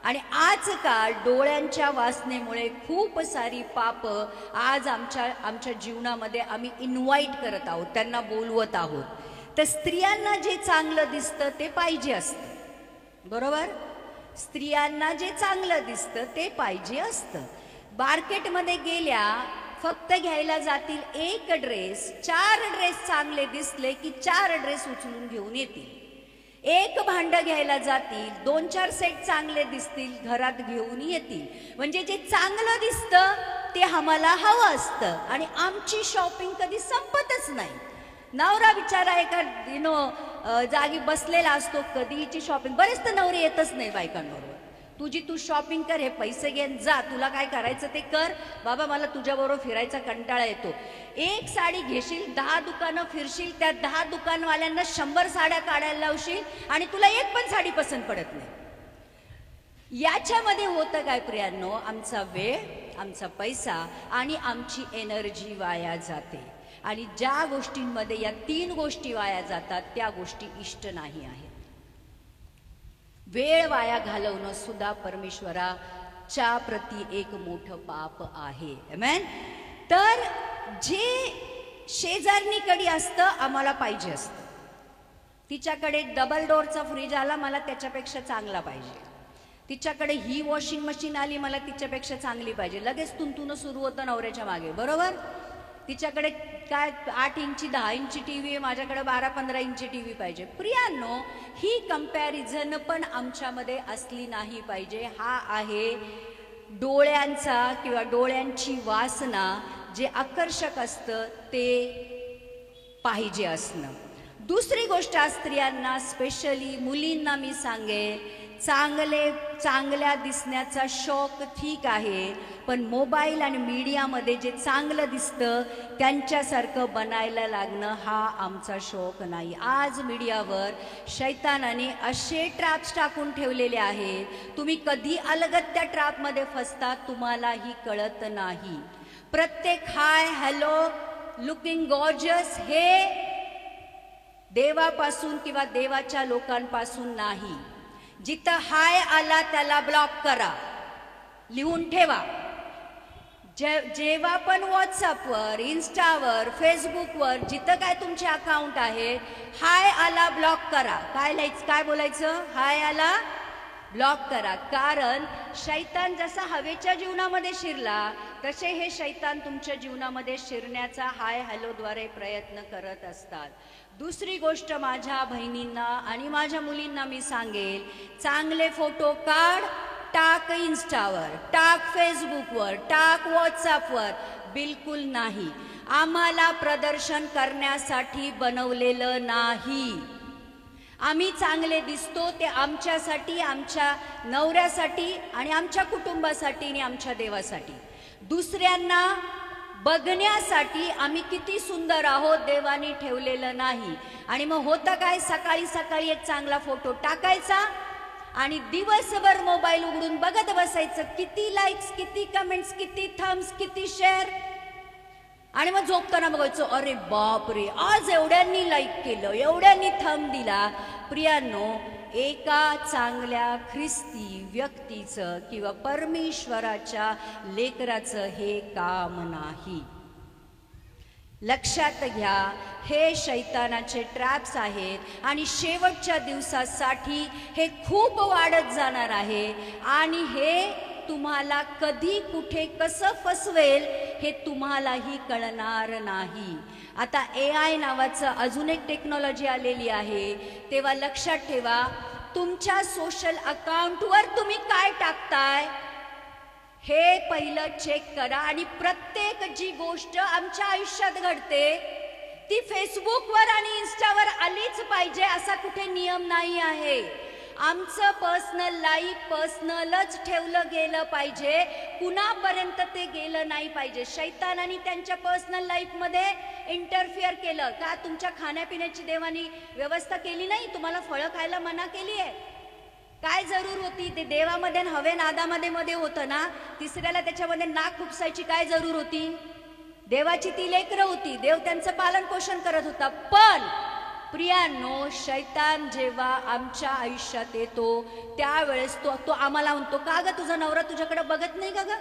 आणि आजकाल डोळ्यांच्या वासनेमुळे खूप सारी पाप आज आमच्या जीवनामध्ये आम्ही इन्व्हाइट करत आहोत, त्यांना बोलवत आहोत. तर स्त्रियांना जे चांगलं दिसतं ते पाहिजे असतं. बरोबर? स्त्रियांना जे चांगलं दिसतं ते पाहिजे असतं. मार्केटमध्ये गेल्या फक्त घ्यायला जातील एक ड्रेस, 4 ड्रेस चांगले दिसले की 4 ड्रेस उचलून घेऊन येतील. एक भांड घ्यायला जातील, 2-4 सेट चांगले दिसतील, घरात घेऊन येतील. म्हणजे जे चांगलं दिसतं ते आम्हाला हवं असतं आणि आमची शॉपिंग कधी संपतच नाही. नवरा बिचारा एका जागी बसलेला असतो, कधीची शॉपिंग. बरेच तर नवरे येतच नाही बायकांबरोबर. तू शॉपिंग कर, हे पैसे घेऊन जा, तुला काय करायचं ते कर बाबा, मला तुझ्याबरोबर फिरायचा कंटाळा येतो. एक साडी घेशील, 10 दुकानं फिरशील, त्या 10 दुकानवाल्यांना 100 साड्या काढायला लावशील आणि तुला एक पण साडी पसंत पडत नाही. याच्यामध्ये होतं काय प्रियांनो? आमचा वेळ, आमचा पैसा आणि आमची एनर्जी वाया जाते. आणि ज्या गोष्टींमध्ये या 3 गोष्टी वाया जातात त्या गोष्टी इष्ट नाही आहेत. वेळ वाया घालवणं सुद्धा परमेश्वराच्या प्रती एक मोठं पाप आहे. आमेन. तर जे शेजारणीकडे असतं आम्हाला पाहिजे असतं. तिच्याकडे डबल डोअरचा फ्रीज आला, मला त्याच्यापेक्षा चांगला पाहिजे. तिच्याकडे ही वॉशिंग मशीन आली, मला तिच्यापेक्षा चांगली पाहिजे. लगेच तुंतुन सुरू होतं नवऱ्याच्या मागे. बरोबर? तिच्याकडे काय 8 इंची 10 इंची TV आहे, माझ्याकडे 12-15 इंची TV पाहिजे. प्रियांनो, ही कंपॅरिझन पण आमच्यामध्ये असली नाही पाहिजे. हा आहे डोळ्यांचा किंवा डोळ्यांची वासना. जे आकर्षक असतं ते पाहिजे असणं. दुसरी गोष्ट स्त्रियांना, स्पेशली मुलींना मी सांगेल चांगल्या दिसण्याचा शौक ठीक आहे, पण मोबाईल आणि मीडियामध्ये जे चांगलं दिसतं त्यांच्यासारखं बनायला लागणं हा आमचा शौक नाही. आज मीडियावर शैतानाने असे ट्रॅप्स टाकून ठेवलेले आहेत, तुम्ही कधी अलगत त्या ट्रॅपमध्ये फसता तुम्हालाही कळत नाही. प्रत्येक हाय हॅलो लुकिंग गॉर्जस हे देवापासून किंवा देवाच्या लोकांपासून नाही. जिथं हाय आला त्याला ब्लॉक करा, लिहून ठेवा. जेव्हा पण व्हॉट्सअपवर, इन्स्टावर, फेसबुकवर जिथं काय तुमचे अकाउंट आहे, हाय आला ब्लॉक करा. काय बोलायचं? हाय आला ब्लॉक करा. कारण शैतान जसा हवेच्या जीवनामध्ये शिरला तसे हे शैतान तुमच्या जीवनामध्ये शिरण्याचा हाय हॅलोद्वारे प्रयत्न करत असतात. दुसरी गोष्ट माझ्या बहिणींना आणि माझ्या मुलींना मी सांगेल, चांगले फोटो काढ, टाक इन्स्टावर, टाक फेसबुकवर, टाक व्हॉट्सअपवर. बिलकुल नाही. आम्हाला प्रदर्शन करण्यासाठी बनवलेलं नाही. आम्ही चांगले दिसतो ते आमच्यासाठी, आमच्या नवऱ्यासाठी आणि आमच्या कुटुंबासाठी आणि आमच्या देवासाठी. दुसऱ्यांना बघण्यासाठी आम्ही किती सुंदर आहोत देवाने ठेवलेलं नाही. आणि मग होतं काय, सकाळी सकाळी एक चांगला फोटो टाकायचा आणि दिवसभर मोबाईल उघडून बघत बसायचं, किती लाईक्स, किती कमेंट्स, किती थम्स, किती शेअर. आणि मग झोपताना बघायचो, अरे बाप रे, आज एवढ्यांनी लाईक केलं, एवढ्यांनी थंब दिला. प्रियांनो, एका चांगल्या ख्रिस्ती व्यक्तीचं किंवा परमेश्वराच्या लेकराचं हे काम नाही. लक्षात घ्या, हे शैतानाचे ट्रॅप्स आहेत आणि शेवटच्या दिवसासाठी हे खूप वाढत जाणार आहे. आणि हे तुम्हाला कधी कुठे कसं फसवेल हे तुम्हालाही कळणार नाही. आता AI नावाचं अजून एक टेक्नॉलॉजी आलेली आहे, तेव्हा लक्षात ठेवा, तुमच्या सोशल अकाउंटवर तुम्ही काय टाकताय हे पहिलं चेक करा. आणि प्रत्येक जी गोष्ट आमच्या आयुष्यात घडते ती फेसबुकवर आणि इन्स्टावर आलीच पाहिजे असा कुठे नियम नाही आहे. आमचं पर्सनल लाईफ पर्सनलच ठेवलं गेलं पाहिजे, कुणापर्यंत ते गेलं नाही पाहिजे. शैतानाने त्यांच्या पर्सनल लाईफमध्ये इंटरफिअर केलं का? तुमच्या खाण्यापिण्याची देवानी व्यवस्था केली नाही, तुम्हाला फळं खायला मना केली आहे. काय जरूर होती? ते देवामध्ये हवे नादामध्ये होतं ना. तिसऱ्याला त्याच्यामध्ये नाक खुपसायची काय जरूर होती? देवाची ती लेकरं होती, देव त्यांचं पालन पोषण करत होता. पण प्रियांनो, शैतान जेव्हा आमच्या आयुष्यात येतो त्यावेळेस तो आम्हाला म्हणतो, का ग तुझा नवरा तुझ्याकडे बघत नाही का ग?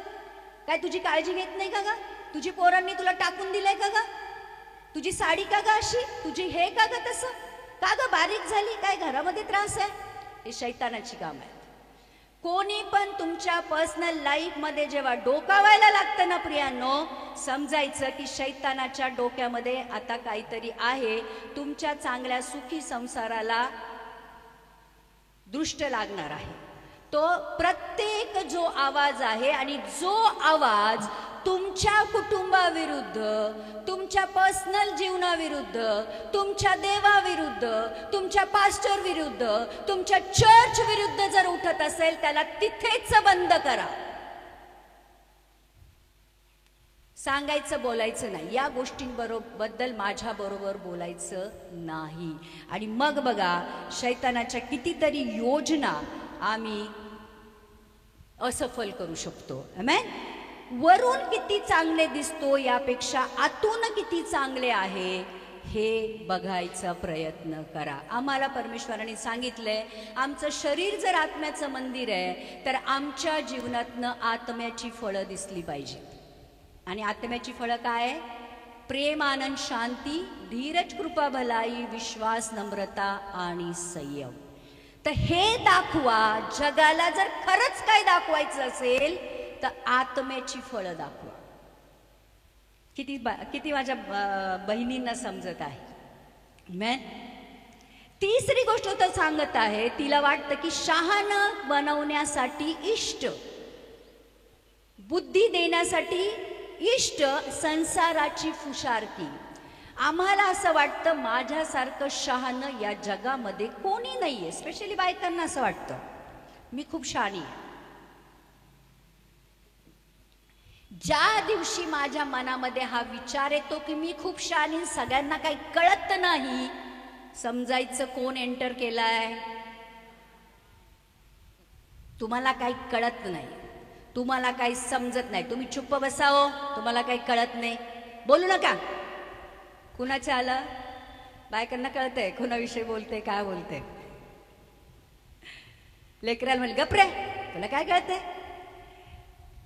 काय तुझी काळजी घेत नाही का ग? तुझी पोरांनी तुला टाकून दिलंय का ग? तुझी साडी का ग अशी? तुझी हे का ग तसं? का ग बारीक झाली? काय घरामध्ये त्रास आहे? हे शैतानाची काम आहे. कोणी पण तुमच्या पर्सनल लाईफ मध्ये जेव्हा डोकावायला लागतं ना प्रियांनो, समजायचं की शैतानाच्या डोक्यामध्ये आता काहीतरी आहे, तुमच्या चांगल्या सुखी संसाराला दृष्ट लागणार आहे. तो प्रत्येक जो आवाज आहे आणि जो आवाज तुमच्या कुटुंबाविरुद्ध, तुमच्या पर्सनल जीवनाविरुद्ध, तुमच्या देवाविरुद्ध, तुमच्या पास्टर विरुद्ध, तुमच्या चर्च विरुद्ध जर उठत असेल त्याला तिथेच बंद करा. सांगायचं, बोलायचं नाही. या गोष्टींबद्दल माझ्या बरोबर बोलायचं नाही. आणि मग बघा, शैतानाच्या कितीतरी योजना आम्ही असफल करू शकतो. आमेन. वरून किती चांगले दिसतो यापेक्षा आतून किती चांगले आहे हे बघायचा प्रयत्न करा. आम्हाला परमेश्वराने सांगितलंय, आमचं शरीर जर आत्म्याचं मंदिर आहे तर आमच्या जीवनातनं आत्म्याची फळं दिसली पाहिजेत. आणि आत्म्याची फळं काय? प्रेम, आनंद, शांती, धीरज, कृपा, भलाई, विश्वास, नम्रता आणि संयम. तर हे दाखवा. जगाला जर खरंच काय दाखवायचं असेल तर आत्म्याची फळं दाखवा. किती माझ्या बहिणींना समजत आहे? मैं तिसरी गोष्ट तर सांगत आहे, तिला वाटतं की शहाणं बनवण्यासाठी इष्ट, बुद्धी देण्यासाठी इष्ट, संसाराची फुशारकी. आम्हाला असं वाटतं माझ्यासारखं शहाणं या जगामध्ये कोणी नाहीये. स्पेशली बायकांना असं वाटतं. मी खूप शहाणी आहे. ज्या दिवशी माझ्या मनामध्ये हा विचार येतो की मी खूप शहाणी, सगळ्यांना काही कळत नाही, समजायचं कोण एंटर केलाय? तुम्हाला काही कळत नाही, तुम्हाला काही समजत नाही, तुम्ही चुप्प बसावं, तुम्हाला काही कळत नाही, बोलू नका. कुणाचं आलं? बायकांना कळतंय कुणाविषयी बोलते, काय बोलते. लेकराला म्हणले गप रे, तुला काय कळतंय?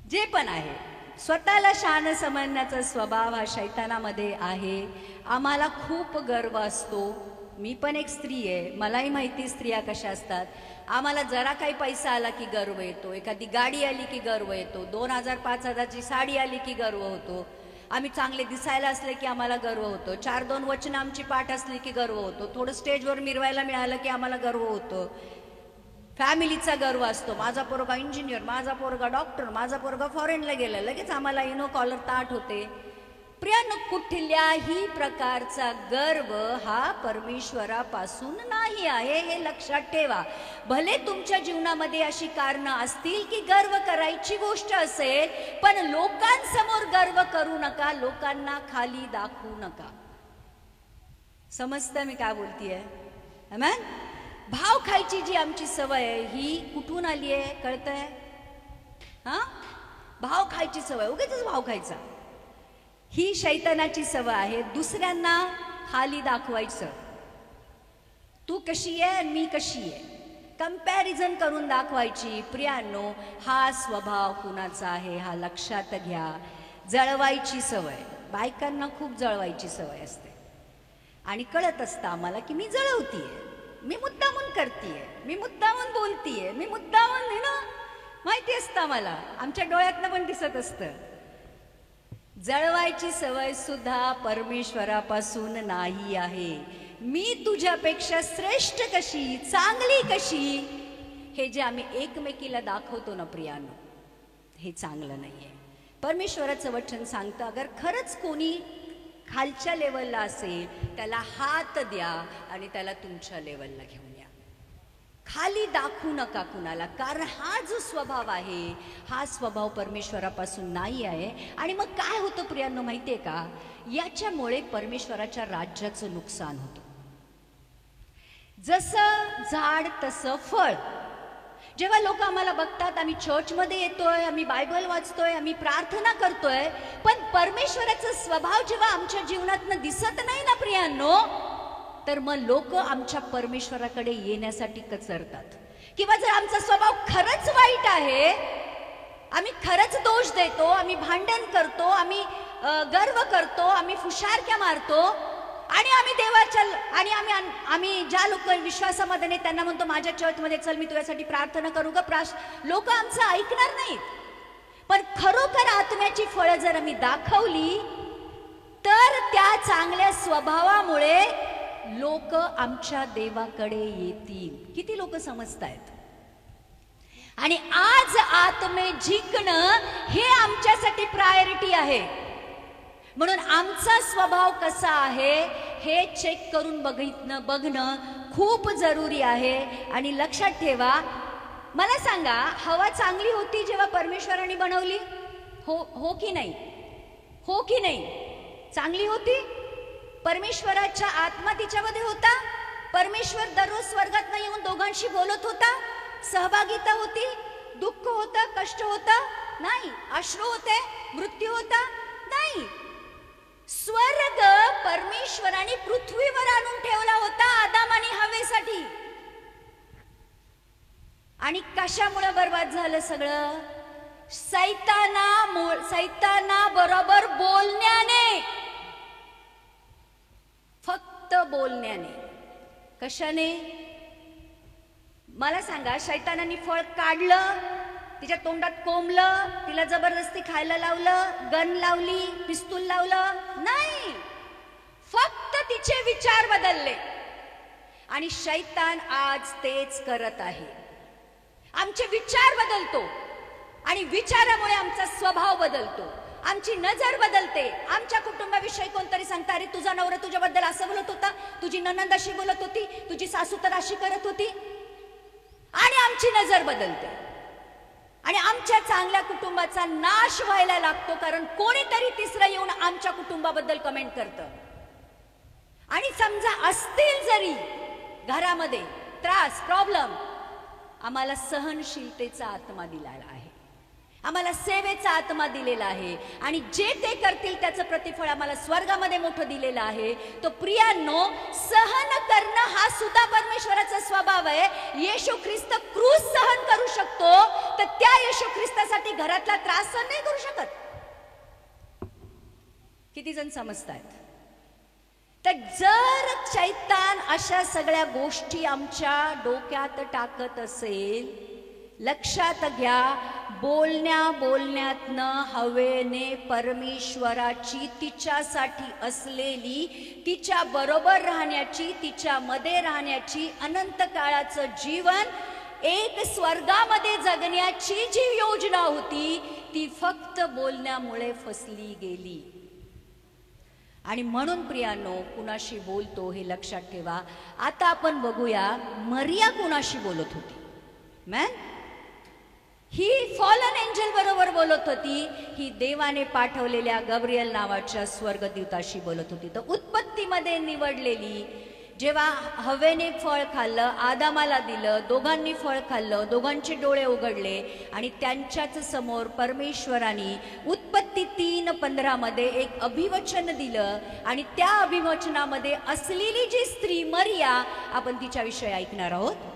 जे पण आहे, स्वतःला शहाणं समजण्याचा स्वभाव हा शैतानामध्ये आहे. आम्हाला खूप गर्व असतो. मी पण एक स्त्री आहे, मलाही माहिती स्त्रिया कशा असतात. आम्हाला जरा काही पैसा आला की गर्व येतो, एखादी गाडी आली की गर्व येतो, 2000-5000ची साडी आली की गर्व होतो, आम्ही चांगले दिसायला असले की आम्हाला गर्व होतो, 4-2 वचनं आमची पाठ असली की गर्व होतो, थोडं स्टेजवर मिरवायला मिळालं की आम्हाला गर्व होतो. फॅमिलीचा गर्व असतो, माझा पोरगा इंजिनियर, माझा पोरगा डॉक्टर, माझा पोरगा फॉरेनला गेला, लगेच आम्हाला कॉलर ताट होते. प्रियानो, कुठल्याही प्रकारचा गर्व हा परमेश्वरापासून नाही आहे, हे लक्षात ठेवा. भले तुमच्या जीवनामध्ये अशी कारणं असतील की गर्व करायची गोष्ट असेल, पण लोकांसमोर गर्व करू नका, लोकांना खाली दाखवू नका. समजतं मी काय बोलतीये? आमेन. भाव खायची जी आमची सवय आहे ही कुठून आली आहे कळतंय? हा, भाव खायची सवय, उगाचच भाव खायचा, ही शैतानाची सवय आहे. दुसऱ्यांना खाली दाखवायचं, तू कशी आहे मी कशी आहे, कंपॅरिझन करून दाखवायची. प्रियांनो, हा स्वभाव कुणाचा आहे हा लक्षात घ्या. जळवायची सवय, बायकांना खूप जळवायची सवय असते आणि कळत असतं आम्हाला की मी जळवतीये, मी मुद्दामून करतीये, मी मुद्दामून बोलतीये, मी मुद्दामून माहिती असतं आम्हाला, आमच्या डोळ्यातनं पण दिसत असतं. जळवायची सवय सुद्धा परमेश्वरापासून नाही आहे. मी तुझ्यापेक्षा श्रेष्ठ कशी, चांगली कशी, हे जे आम्ही एकमेकीला दाखवतो ना प्रियानो, हे चांगलं नाहीये. परमेश्वराचं वचन सांगतं, अगर खरंच कोणी खालच्या लेवलला असेल त्याला हात द्या आणि त्याला तुमच्या लेवलला घेऊन या. खाली दाखवू नका कुणाला, कारण हा जो स्वभाव आहे हा स्वभाव परमेश्वरापासून नाही आहे. आणि मग काय होतं प्रियांनो माहितीये का? याच्यामुळे परमेश्वराच्या राज्याचं नुकसान होतं. जसं झाड तसं फळ. जेव्हा लोक आम्हाला बघतात, आम्ही चर्चमध्ये येतोय, आम्ही बायबल वाचतोय, आम्ही प्रार्थना करतोय, पण परमेश्वराचा स्वभाव जेव्हा आमच्या जीवनातनं दिसत नाही ना प्रियांनो, तर मग लोक आमच्या परमेश्वराकडे येण्यासाठी कचरतात. किंवा जर आमचा स्वभाव खरंच वाईट आहे, आम्ही खरंच दोष देतो, आम्ही भांडण करतो, आम्ही गर्व करतो, आम्ही फुशारक्या मारतो आणि आम्ही देवाच्या आणि आम्ही ज्या लोक विश्वासामध्ये नाही त्यांना म्हणतो माझ्या चर्चमध्ये चल मी तुझ्यासाठी प्रार्थना करू ग, लोक आमचं ऐकणार नाहीत. पण खरोखर आत्म्याची फळं जर आम्ही दाखवली तर त्या चांगल्या स्वभावामुळे लोक आमच्या देवाकडे येतील. किती लोक समजतायत? आणि आज आत्मे जिंकणं हे आमच्यासाठी प्रायोरिटी आहे. म्हणून आमचा स्वभाव कसा आहे हे चेक करून बघणं खूप जरुरी आहे. आणि लक्षात ठेवा, मला सांगा, हवा चांगली होती जेव्हा परमेश्वराने बनवली? हो की नाही? हो की नाही? चांगली होती. परमेश्वराचा आत्मा तिच्यामध्ये होता. परमेश्वर दररोज स्वर्गात येऊन दोघांशी बोलत होता. सहभागिता होती. दुःख होतं, कष्ट होतं नाही. अश्रू होते, मृत्यू होता नाही. स्वर्ग परमेश्वराने पृथ्वीवर आणून ठेवला होता आदाम आणि हवेसाठी. आणि कशामुळे बर्बाद झालं सगळं? सैताना बरोबर बोलण्याने, फक्त बोलण्याने. कशाने? मला सांगा, शैतानाने फळ काढलं, तिच्या तोंडात कोंबलं, तिला जबरदस्ती खायला लावलं, गन लावली, पिस्तूल लावलं? नाही, फक्त तिचे विचार बदलले. आणि शैतान आज तेच करत आहे. आमचे विचार बदलतो आणि विचारामुळे आमचा स्वभाव बदलतो, आमची नजर बदलते. आमच्या कुटुंबाविषयी कोणतरी सांगता, अरे तुझा नवरा तुझ्याबद्दल असं बोलत होता, तुझी ननंद अशी बोलत होती, तुझी सासू तर अशी करत होती. आणि आमची नजर बदलते आणि आमच्या चांगल्या कुटुंबाचा नाश व्हायला लागतो, कारण कोणीतरी तिसरं येऊन आमच्या कुटुंबाबद्दल कमेंट करतं. आणि समजा असतील जरी घरामध्ये त्रास प्रॉब्लेम, आम्हाला सहनशीलतेचा आत्मा दिलेला आहे, आम्हाला सेवेचा आत्मा दिलेला आहे आणि जे ते करतील त्याचं प्रतिफळ आम्हाला स्वर्गामध्ये मोठं दिलेलं आहे. तो प्रियांनो, सहन करणं हा सुद्धा परमेश्वराचा स्वभाव आहे. येशू ख्रिस्त क्रूस सहन करू शकतो, तर त्या येशू ख्रिस्तासाठी घरातला त्रास सहन नाही करू शकत. किती जण समजतायत? तर जर शैतान अशा सगळ्या गोष्टी आमच्या डोक्यात टाकत असेल, लक्षात घ्या, बोलण्यातनं हवेने परमेश्वराची तिच्यासाठी असलेली, तिच्या बरोबर राहण्याची, तिच्यामध्ये राहण्याची, अनंत काळाचं जीवन, एक स्वर्गामध्ये जगण्याची जी योजना होती ती फक्त बोलण्यामुळे फसली गेली. आणि म्हणून प्रियांनो, कुणाशी बोलतो हे लक्षात ठेवा. आता आपण बघूया मरिया कुणाशी बोलत होती. मॅन, ही फॉलन एंजल बरोबर बोलत होती, ही देवाने पाठवलेल्या गब्रियल नावाच्या स्वर्गदूताशी बोलत होती. तर उत्पत्तीमध्ये निवडलेली, जेव्हा हवेने फळ खाल्लं, आदामाला दिलं, दोघांनी फळ खाल्लं, दोघांचे डोळे उघडले आणि त्यांच्याच समोर परमेश्वराने उत्पत्ती 3:15 मध्ये एक अभिवचन दिलं आणि त्या अभिवचनामध्ये असलेली जी स्त्री मरिया, आपण तिच्याविषयी ऐकणार आहोत.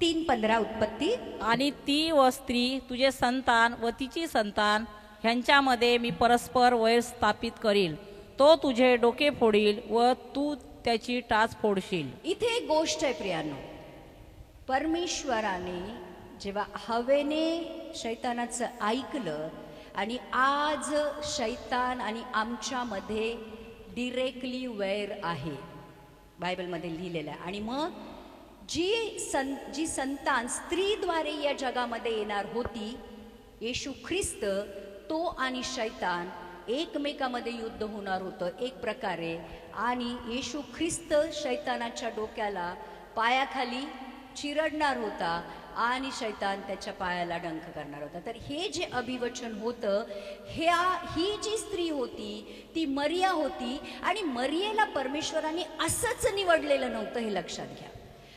3:15 उत्पत्ती. आणि ती व स्त्री तुझे संतान व तिची संतान ह्यांच्यामध्ये मी परस्पर वैर स्थापित करील, तो तुझे डोके फोडील व तू त्याची टाच फोडशील. इथे एक गोष्ट आहे प्रियांनो, परमेश्वराने जेव्हा हवेने शैतानाचं ऐकलं आणि आज शैतान आणि आमच्यामध्ये डिरेक्टली वैर आहे, बायबलमध्ये लिहिलेलं आहे. आणि मग जी संतान स्त्रीद्वारे या जगामध्ये येणार होती, येशू ख्रिस्त, तो आणि शैतान एकमेकामध्ये युद्ध होणार होतं एक प्रकारे. आणि येशू ख्रिस्त शैतानाच्या डोक्याला पायाखाली चिरडणार होता आणि शैतान त्याच्या पायाला डंख करणार होता. तर हे जे अभिवचन होतं, ही जी स्त्री होती ती मरिया होती. आणि मरियेला परमेश्वराने असंच निवडलेलं नव्हतं, हे लक्षात घ्या.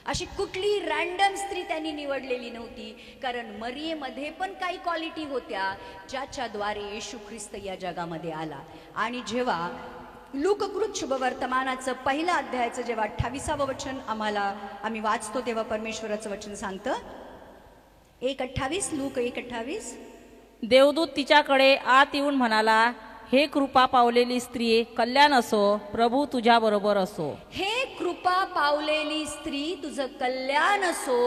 अशी कुठली रॅन्डम स्त्री त्यांनी निवडलेली नव्हती, कारण मरियेमध्ये पण काही क्वालिटी होत्या ज्याच्याद्वारे येशू ख्रिस्त या जगामध्ये आला. आणि जेव्हा लूककृत शुभवर्तमानाचं 1 अध्यायाचं जेव्हा 28वं वचन आम्ही वाचतो, तेव्हा परमेश्वराचं वचन सांगतं 1:28, लूक 1:28. देवदूत तिच्याकडे आत येऊन म्हणाला, हे कृपा पावलेली स्त्री, कल्याण असो, प्रभू तुझ्या बरोबर असो. हे कृपा पावलेली स्त्री, तुझं कल्याण असो,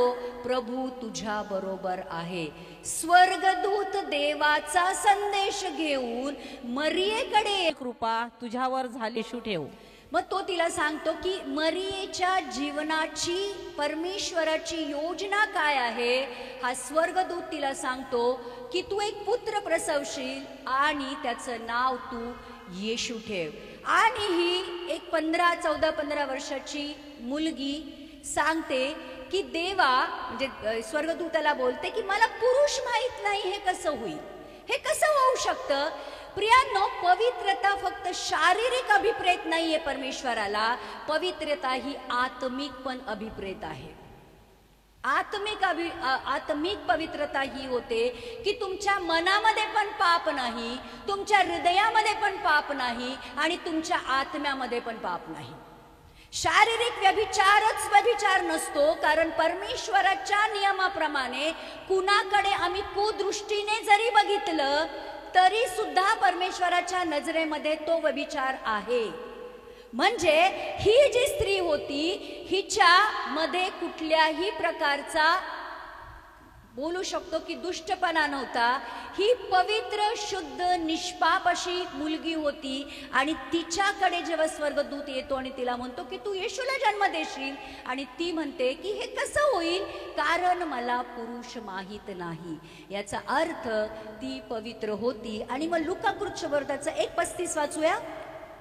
प्रभू तुझ्या बरोबर आहे. स्वर्गदूत देवाचा संदेश घेऊन मरियेकडे, कृपा तुझ्यावर झाली ठेव. मग तो तिला सांगतो की मरियेच्या जीवनाची परमेश्वराची योजना काय आहे. हा स्वर्गदूत तिला सांगतो की तू एक पुत्र प्रसवशील आणि त्याचं नाव तू येशू ठेव. आणि ही एक 14-15 वर्षाची मुलगी सांगते की देवा, म्हणजे स्वर्गदूताला बोलते की मला पुरुष माहित नाही, हे कसं होईल, हे कसं होऊ शकतं. प्रियांनो, पवित्रता फक्त शारीरिक अभिप्रेत नाहीये परमेश्वराला, पवित्रता ही आत्मिक पण अभिप्रेत आहे. आत्मिक पवित्रता ही होते की तुमच्या मनामध्ये पण पाप नाही, तुमच्या हृदयामध्ये पण पाप नाही आणि तुमच्या आत्म्यामध्ये पण पाप नाही. शारीरिक व्यभिचारच व्यभिचार नसतो, कारण परमेश्वराच्या नियमाप्रमाणे कुणाकडे आम्ही कुदृष्टीने जरी बघितलं तरी सुद्धा परमेश्वराच्या नजरेमध्ये तो व्यभिचार आहे. म्हणजे ही जी स्त्री होती, हिच्या मध्ये कुठल्याही प्रकारचा बोलू शकतो की दुष्टपणा नव्हता. ही पवित्र, शुद्ध, निष्पाप अशी मुलगी होती. आणि तिच्याकडे जेव्हा स्वर्गदूत येतो आणि तिला म्हणतो की तू येशूला जन्म देशील, आणि ती म्हणते की हे कसं होईल, कारण मला पुरुष माहित नाही. याचा अर्थ ती पवित्र होती. आणि मग लूकाकृत शुभवर्तमानाचं 1:35 वाचूया.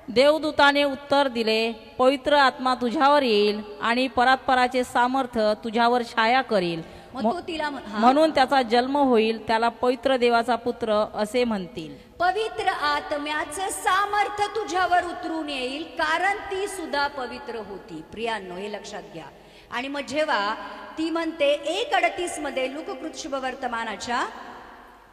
देवदूताने उत्तर दिले, पवित्र आत्मा तुझ्यावर येईल आणि परात्पराचे सामर्थ्य तुझ्यावर छाया करील, मग तो तिला म्हणून त्याचा जन्म होईल, त्याला पवित्र देवाचा पुत्र असे म्हणतील. पवित्र आत्म्याचं सामर्थ्य तुझ्यावर उतरून येईल, कारण ती सुद्धा पवित्र होती. प्रियांनो, हे लक्षात घ्या. आणि मग जेव्हा ती म्हणते 1:38 मध्ये लूककृत शुभवर्तमानाच्या,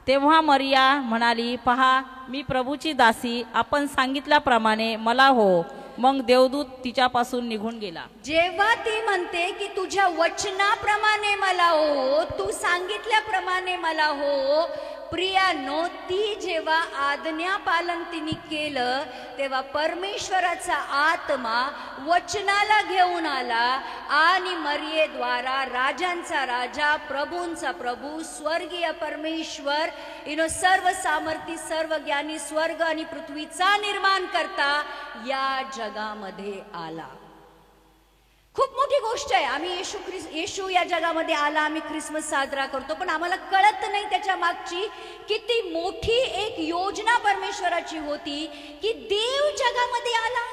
तेव्हा मरिया म्हणाली, पहा मी प्रभूची दासी, आपण सांगितल्याप्रमाणे मला हो. मग देवदूत तिच्यापासून निघून गेला. जेव्हा ती म्हणते की तुझ्या वचनाप्रमाणे मला हो, तू सांगितल्याप्रमाणे मला हो, प्रियांनो, ती जेव्हा आज्ञा पालन तिने केलं तेव्हा परमेश्वराचा आत्मा वचनाला घेऊन आला आणि मरियेद्वारा राजांचा राजा, प्रभूंचा प्रभू, स्वर्गीय परमेश्वर, सर्व सामर्थी, सर्व ज्ञानी, स्वर्ग आणि पृथ्वीचा निर्माण करता या जगामध्ये आला. खूप मोठी गोष्ट आहे. आम्ही येशू या जगामध्ये आला, आम्ही ख्रिसमस साजरा करतो, पण आम्हाला कळत नाही त्याच्या मागची किती मोठी एक योजना परमेश्वराची होती की देव जगामध्ये आला,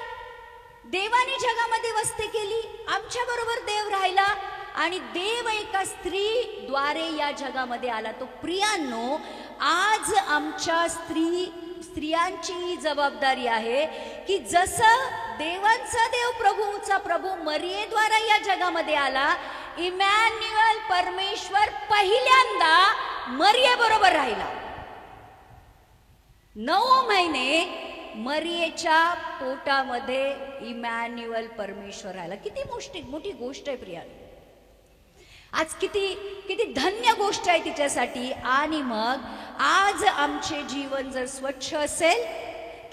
देवाने जगामध्ये वस्ती केली, आमच्या बरोबर देव राहिला आणि देव एका स्त्रीद्वारे या जगामध्ये आला. तो प्रियांनो, आज आमच्या स्त्रियांची जबाबदारी आहे की जसं देवांचा देव, प्रभूचा प्रभू मरियेद्वारा या जगामध्ये आला, इमॅन्युअल परमेश्वर पहिल्यांदा मरिये बरोबर राहिला. 9 महिने मरियेच्या पोटामध्ये इमॅन्युअल परमेश्वर राहिला. किती मोठी गोष्ट आहे प्रिया. आज किती धन्य गोष्ट आहे तिच्यासाठी. आणि मग आज आमचे जीवन जर स्वच्छ असेल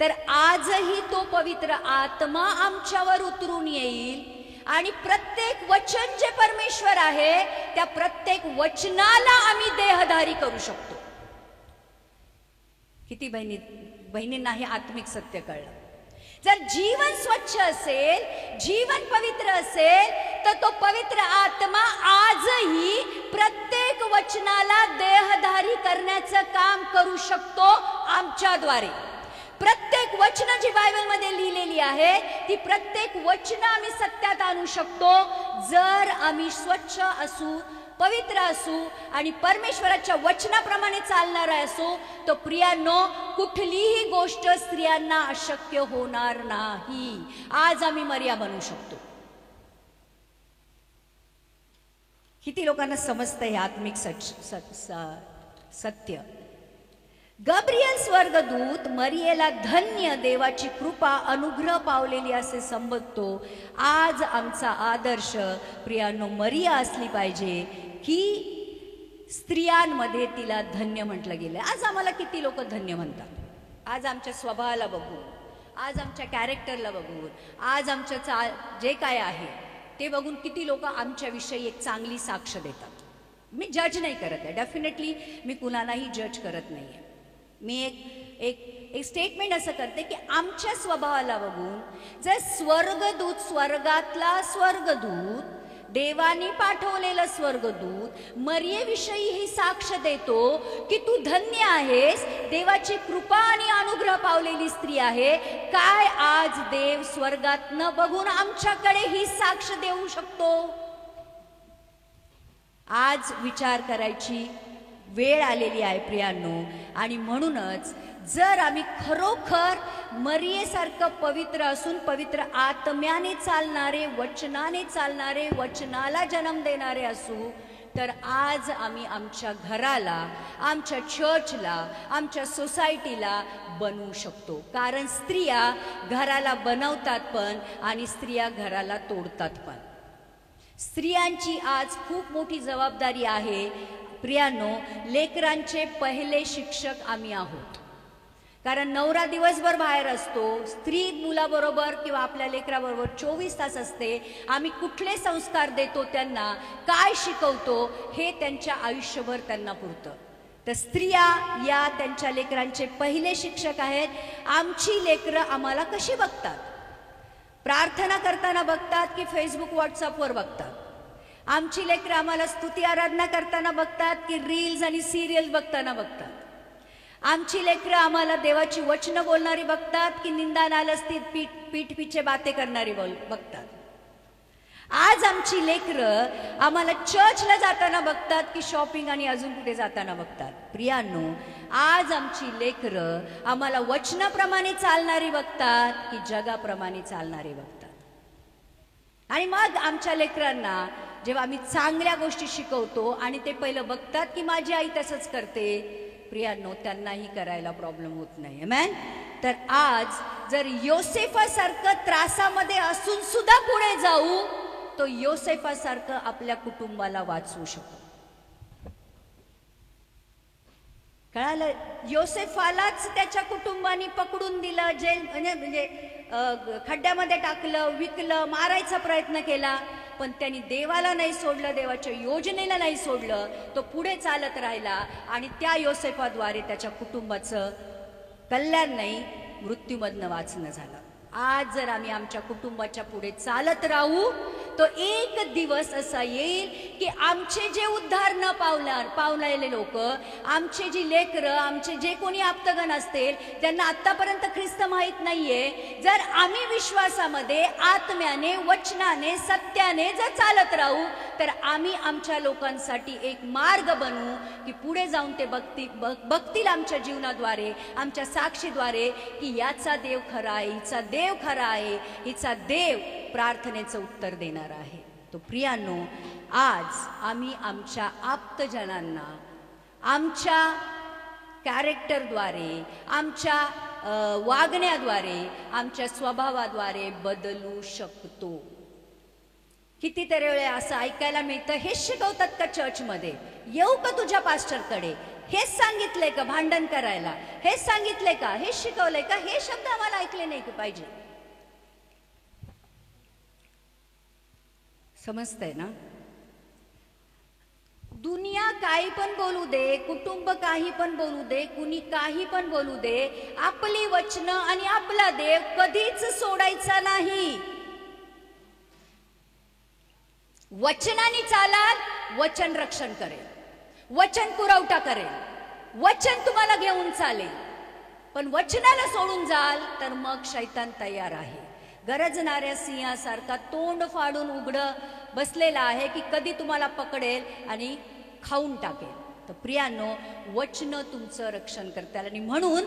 तर आजही तो पवित्र आत्मा आमच्यावर उतरून येईल आणि प्रत्येक वचन जे परमेश्वर आहे त्या प्रत्येक वचनाला आम्ही देहधारी करू शकतो. किती बहिणींना हे आत्मिक सत्य कळलं. जर जीवन स्वच्छ असेल, जीवन पवित्र असेल, तर तो पवित्र आत्मा आजही प्रत्येक वचनाला देहधारी करण्याचं काम करू शकतो आमच्याद्वारे. प्रत्येक वचन जी बायबलमध्ये लिहिलेली आहे ती प्रत्येक वचन आम्ही सत्यात आणू शकतो जर आम्ही स्वच्छ असू, पवित्र असू आणि परमेश्वराच्या वचनाप्रमाणे चालणारा असू. तो प्रियांनो, कुठलीही गोष्ट स्त्रियांना अशक्य होणार नाही. आज आम्ही मरिया बनू शकतो. किती लोकांना समजतं हे आत्मिक सत्य. गब्रियल स्वर्गदूत मरियेला धन्य, देवाची कृपा, अनुग्रह पावलेली असे संबोधतो. आज आमचा आदर्श प्रियांनो मरिया असली पाहिजे की स्त्रियांमध्ये तिला धन्य म्हटलं गेलं. आज आम्हाला किती लोक धन्य म्हणतात. आज आमच्या स्वभावाला बघून, आज आमच्या कॅरेक्टरला बघून, आज आमच्या जे काय आहे ते बघून किती लोक आमच्याविषयी एक चांगली साक्ष देतात. मी जज नाही करत आहे, डेफिनेटली मी कुणालाही जज करत नाही आहे. मी एक स्टेटमेंट असं करते की आमच्या स्वभावाला बघून जर स्वर्गदूत, स्वर्गातला स्वर्गदूत, देवाने पाठवलेला स्वर्गदूत मरियेविषयी ही साक्ष देतो की तू धन्य आहेस, देवाची कृपा आणि अनुग्रह पावलेली स्त्री आहे. काय आज देव स्वर्गात न बघून आमच्याकडे ही साक्ष देऊ शकतो? आज विचार करायची वेळ आलेली आहे प्रियांनो. आणि म्हणूनच जर आम्ही खरोखर मरियेसारखं पवित्र असून पवित्र आत्म्याने चालणारे, वचनाने चालणारे, वचनाला जन्म देणारे असू तर आज आम्ही आमच्या घराला, आमच्या चर्चला, आमच्या सोसायटीला बनवू शकतो. कारण स्त्रिया घराला बनवतात पण आणि स्त्रिया घराला तोडतात पण. स्त्रियांची आज खूप मोठी जबाबदारी आहे प्रियांनो. लेकरांचे पहिले शिक्षक आम्ही आहोत. कारण नवरा दिवसभर बाहेर असतो, स्त्री मुलाबरोबर किंवा आपल्या लेकराबरोबर 24 तास असते. आम्ही कुठले संस्कार देतो त्यांना, काय शिकवतो हे त्यांच्या आयुष्यभर त्यांना पुरतं. तर स्त्रिया या त्यांच्या लेकरांचे पहिले शिक्षक आहेत. आमची लेकरं आम्हाला कशी बघतात? प्रार्थना करताना बघतात की फेसबुक, व्हॉट्सअपवर बघतात? आमची लेकरं आम्हाला स्तुती आराधना करताना बघतात की रील्स आणि सिरियल बघताना बघतात? आमची लेकरं आम्हाला देवाची वचनं बोलणारी बघतात की निंदा नालस्ती, पीठ पीछे बातें करणारी बघतात? आज आमची लेकरं आम्हाला चर्चला जाताना बघतात की शॉपिंग आणि अजून कुठे जाताना बघतात. प्रियांनो, आज आमची लेकरं आम्हाला वचनाप्रमाणे चालणारी बघतात की जगाप्रमाणे चालणारी बघतात. आणि मग आमच्या लेकरांना जेव्हा आम्ही चांगल्या गोष्टी शिकवतो आणि ते पहिलं बघतात की माझी आई तसंच करते, प्रियांनो, त्यांनाही करायला प्रॉब्लेम होत नाही. आमेन. तर आज जर योसेफासारखं त्रासामध्ये असून सुद्धा पुढे जाऊ, तो योसेफासारखं आपल्या कुटुंबाला वाचवू शकतो. कळालं? योसेफालाच त्याच्या कुटुंबाने पकडून दिलं, जेल म्हणजे खड्ड्यामध्ये टाकलं, विकलं, मारायचा प्रयत्न केला, पण त्यांनी देवाला नाही सोडलं, देवाच्या योजनेला नाही सोडलं. तो पुढे चालत राहिला आणि त्या योसेफाद्वारे त्याच्या कुटुंबाचं कल्याण नाही, मृत्यूमधनं वाचणं झालं. आज जर आम्ही आमच्या कुटुंबाच्या पुढे चालत राहू, तो एक दिवस असा येईल की आमचे जे उद्धार न पावलेले लोक, आमचे जी लेकरं, आमचे जे कोणी आप्तगण असतील, ज्यांना आतापर्यंत ख्रिस्त माहीत नाहीये, जर आम्ही विश्वासामध्ये आत्म्याने, वचनाने, सत्याने जर चालत राहू, तर आम्ही आमच्या लोकांसाठी एक मार्ग बनवू की पुढे जाऊन ते बघतील आमच्या जीवनाद्वारे, आमच्या साक्षीद्वारे की याचा देव खरा आहे, हिचा देव खरा आहे, हिचा देव प्रार्थनेचं उत्तर देणार आहे. तो प्रियांनो, आज आम्ही आमच्या आप्तजनांना आमच्या कॅरेक्टरद्वारे, आमच्या वागण्याद्वारे, आमच्या स्वभावाद्वारे बदलू शकतो. कितीतरी वेळा असं ऐकायला मिळतं, हेच शिकवतात का चर्चमध्ये? येऊ का तुझ्या पास्टरकडे? हेच सांगितलंय का भांडण करायला? हेच सांगितलंय का? हेच शिकवलंय का? हे शब्द आम्हाला ऐकले नाही पाहिजे. समजतंय ना? दुनिया काही पण बोलू दे, कुटुंब काही पण बोलू दे, कुणी काही पण बोलू दे, आपली वचनं आणि आपला देव कधीच सोडायचा नाही. वचनाने चालाल, वचन रक्षण करेल, वचन पुरवठा करेल, वचन तुम्हाला घेऊन चालेल. पण वचनाला सोडून जाल तर मग शैतान तयार आहे. गरजणाऱ्या सिंहासारखा तोंड फाडून उघडं बसलेला आहे की कधी तुम्हाला पकडेल आणि खाऊन टाकेल. तर प्रियांनो, वचन तुमचं रक्षण करतात. आणि म्हणून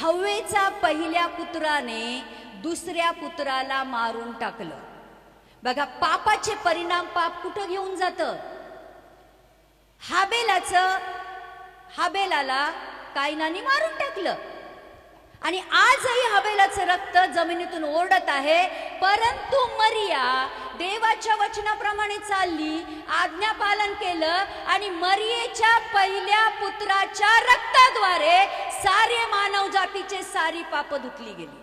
हव्वेचा पहिल्या पुत्राने दुसऱ्या पुत्राला मारून टाकलं. बघा, पापाचे परिणाम पाप कुठं घेऊन जातं? हाबेलाला कायनाने मारून टाकलं. आणि आजही हबेलाचं रक्त जमिनीतून ओरडत आहे. परंतु मरिया देवाच्या वचनाप्रमाणे चालली, आज्ञा पालन केलं आणि मरियेच्या पहिल्या पुत्राच्या रक्ताद्वारे सारे मानव जातीचे सारी पाप धुतली गेली.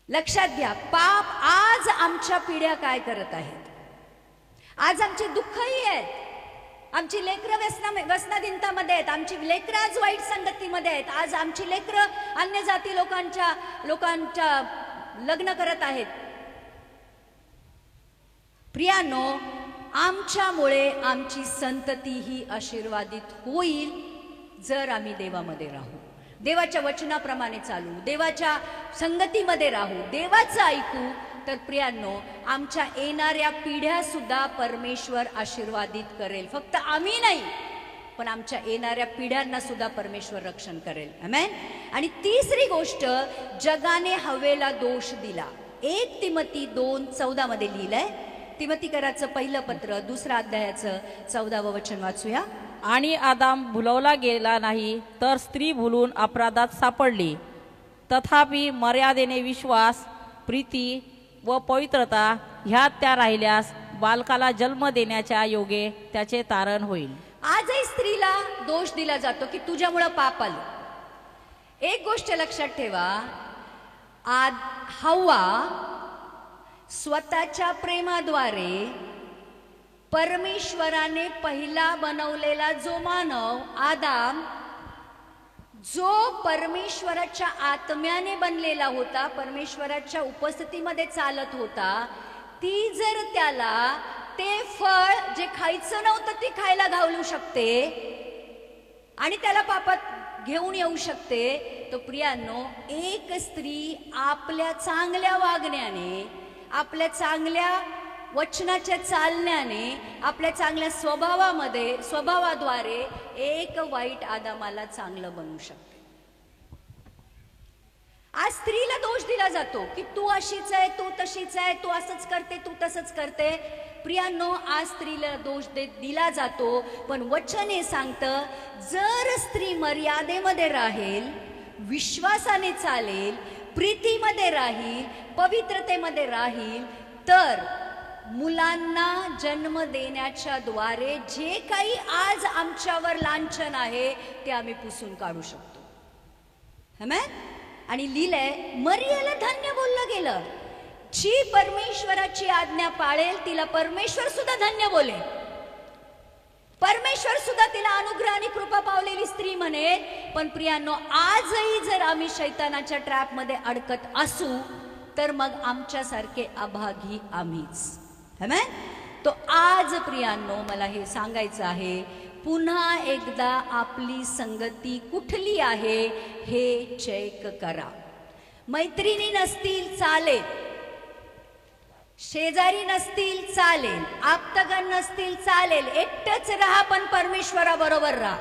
लक्षात घ्या, पाप आज आमच्या पिढ्या काय करत आहेत? आज आमचे दुःखही आहेत, आमची लेकरं व्यसनाधीनतामध्ये आहेत, आमची लेकरं आज वाईट संगतीमध्ये आहेत, आज आमची लेकरं अन्य जाती लोकांच्या लग्न करत आहेत. प्रियांनो, आमच्यामुळे आमची संतती ही आशीर्वादित होईल जर आम्ही देवामध्ये राहू, देवाच्या वचनाप्रमाणे चालू, देवाच्या संगतीमध्ये राहू, देवाचं ऐकू. तर प्रियांनो, आमच्या येणाऱ्या पिढ्या सुद्धा परमेश्वर आशीर्वादित करेल. फक्त आम्ही नाही, पण आमच्या येणाऱ्या पिढ्यांना सुद्धा परमेश्वर रक्षण करेल. आमेन. आणि तिसरी गोष्ट, जगाने हवेला दोष दिला. 1 तिमोथी 2:14 मध्ये लिहिलंय. तिमोथीकराचं पहिलं पत्र 2 अध्यायाचं 14वं वचन वाचूया. आणि आदाम भुलवला गेला नाही, तर स्त्री भुलून अपराधात सापडली. तथापि मर्यादेने विश्वास, प्रीती व पवित्रता ह्यात त्या राहिल्यास बालकाला जन्म देण्याच्या योगे त्याचे तारण होईल. आजही स्त्रीला दोष दिला जातो की तुझ्यामुळे पाप आलं. एक गोष्ट लक्षात ठेवा, हव्वा स्वतःच्या प्रेमाद्वारे परमेश्वराने पहिला बनवलेला जो मानव आदाम, जो परमेश्वराच्या आत्म्याने बनलेला होता, परमेश्वराच्या उपस्थितीमध्ये चालत होता, ती जर त्याला ते फळ जे खायचं नव्हतं ते खायला घालू शकते आणि त्याला पापात घेऊन येऊ शकते? तो प्रियांनो, एक स्त्री आपल्या चांगल्या वागण्याने, आपल्या चांगल्या वचनाच्या चालण्याने, आपल्या चांगल्या स्वभावाद्वारे एक वाईट आदामाला चांगलं बनवू शकते. आज स्त्रीला दोष दिला जातो की तू अशीच आहे, तू तशीच आहे, तू असंच करते, तू तसंच करते. प्रियांनो, आज स्त्रीला दोष दिला जातो, पण वचन हे सांगतं, जर स्त्री मर्यादेमध्ये राहील, विश्वासाने चालेल, प्रीतीमध्ये राहील, पवित्रतेमध्ये राहील, तर मुलांना जन्म देण्याच्या द्वारे जे काही आज आमच्यावर लांछन आहे ते आम्ही पुसून काढू शकतो. आमेन. आणि लिहिलंय, मरियाला धन्य बोललं गेलं. जी परमेश्वराची आज्ञा पाळेल तिला परमेश्वर सुद्धा धन्य बोलेल. परमेश्वर सुद्धा तिला अनुग्रह आणि कृपा पावलेली स्त्री म्हणेल. पण प्रियांनो, आजही जर आम्ही शैतानाच्या ट्रॅप मध्ये अडकत असू तर मग आमच्यासारखे अभागी आम्हीच. आमेन. तो आज प्रियांनो मला हे सांगायचं आहे, पुन्हा एकदा आपली संगती कुठली आहे हे चेक करा. मैत्रिणी नसतील चालेल, शेजारी नसतील चालेल, आप्तगण नसतील चालेल, एकटंच राहा पण परमेश्वराबरोबर राहा.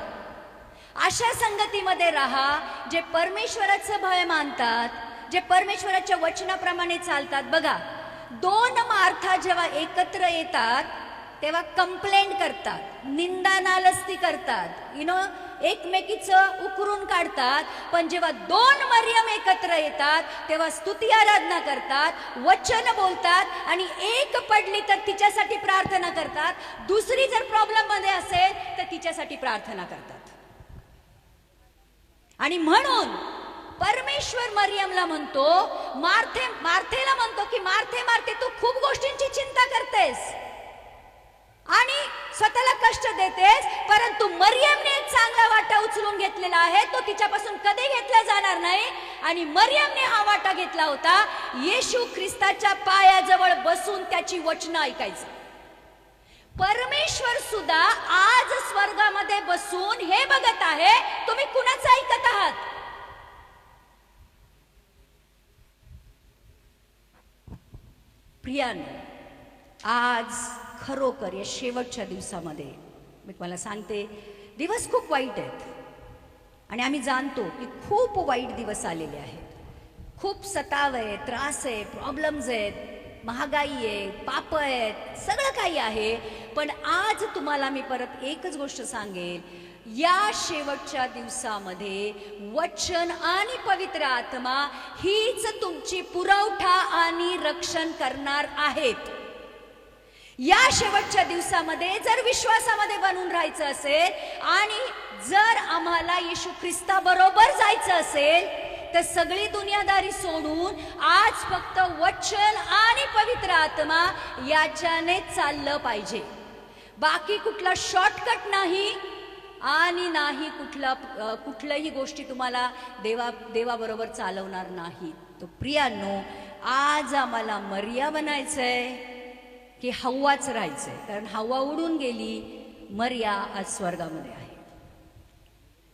अशा संगतीमध्ये राहा जे परमेश्वराचं भय मानतात, जे परमेश्वराच्या वचनाप्रमाणे चालतात. बघा, 2 मार्था जेव्हा एकत्र येतात तेव्हा कंप्लेंट करतात, निंदा नालस्ती करतात, एकमेकीचं उकरून काढतात. पण जेव्हा 2 मरियम एकत्र येतात तेव्हा स्तुती आराधना करतात, वचन बोलतात आणि एक पडली तर तिच्यासाठी प्रार्थना करतात, दुसरी जर प्रॉब्लेम मध्ये असेल तर तिच्यासाठी प्रार्थना करतात. आणि म्हणून परमेश्वर मरियमला म्हणतो, मार्थेला म्हणतो की मार्थे तू खूप गोष्टींची चिंता करतेस आणि स्वतःला कष्ट देतेस, परंतु मरियमने एक चांगला वाटा उचलून घेतलेला आहे, तो तिच्यापासून कधी घेतला जाणार नाही. आणि मरियमने हा वाटा घेतला होता, येशू ख्रिस्ताच्या पायाजवळ बसून त्याची वचनं ऐकायचं. परमेश्वर सुद्धा आज स्वर्गामध्ये बसून हे बघत आहे तुम्ही कुणाचं ऐकत आहात. प्रियांनो, आज खरोखर या शेवटच्या दिवसामध्ये मी तुम्हाला सांगते, दिवस खूप वाईट आहेत आणि आम्ही जाणतो की खूप वाईट दिवस आलेले आहेत. खूप सताव आहे, त्रास आहे, प्रॉब्लेम्स आहेत, महागाई आहे, पाप आहेत, सगळं काही आहे. पण आज तुम्हाला मी परत एकच गोष्ट सांगेल, या शेवटच्या दिवसामध्ये वचन आणि पवित्र आत्मा हीच तुमची पुरवठा आणि रक्षण करणार आहेत. या शेवटच्या दिवसामध्ये जर विश्वासामध्ये बनून राहायचं असेल आणि जर आम्हाला येशू ख्रिस्ताबरोबर जायचं असेल तर सगळी दुनियादारी सोडून आज फक्त वचन आणि पवित्र आत्मा याच्याने चाललं पाहिजे. बाकी कुठला शॉर्टकट नाही आणि नाही कुठल्याही गोष्टी तुम्हाला देवाबरोबर चालवणार नाही. तो प्रियांनो, आज आम्हाला मरिया बनायचंय की हव्वाच राहायचंय? कारण हव्वा उडून गेली, मरिया आज स्वर्गामध्ये आहे.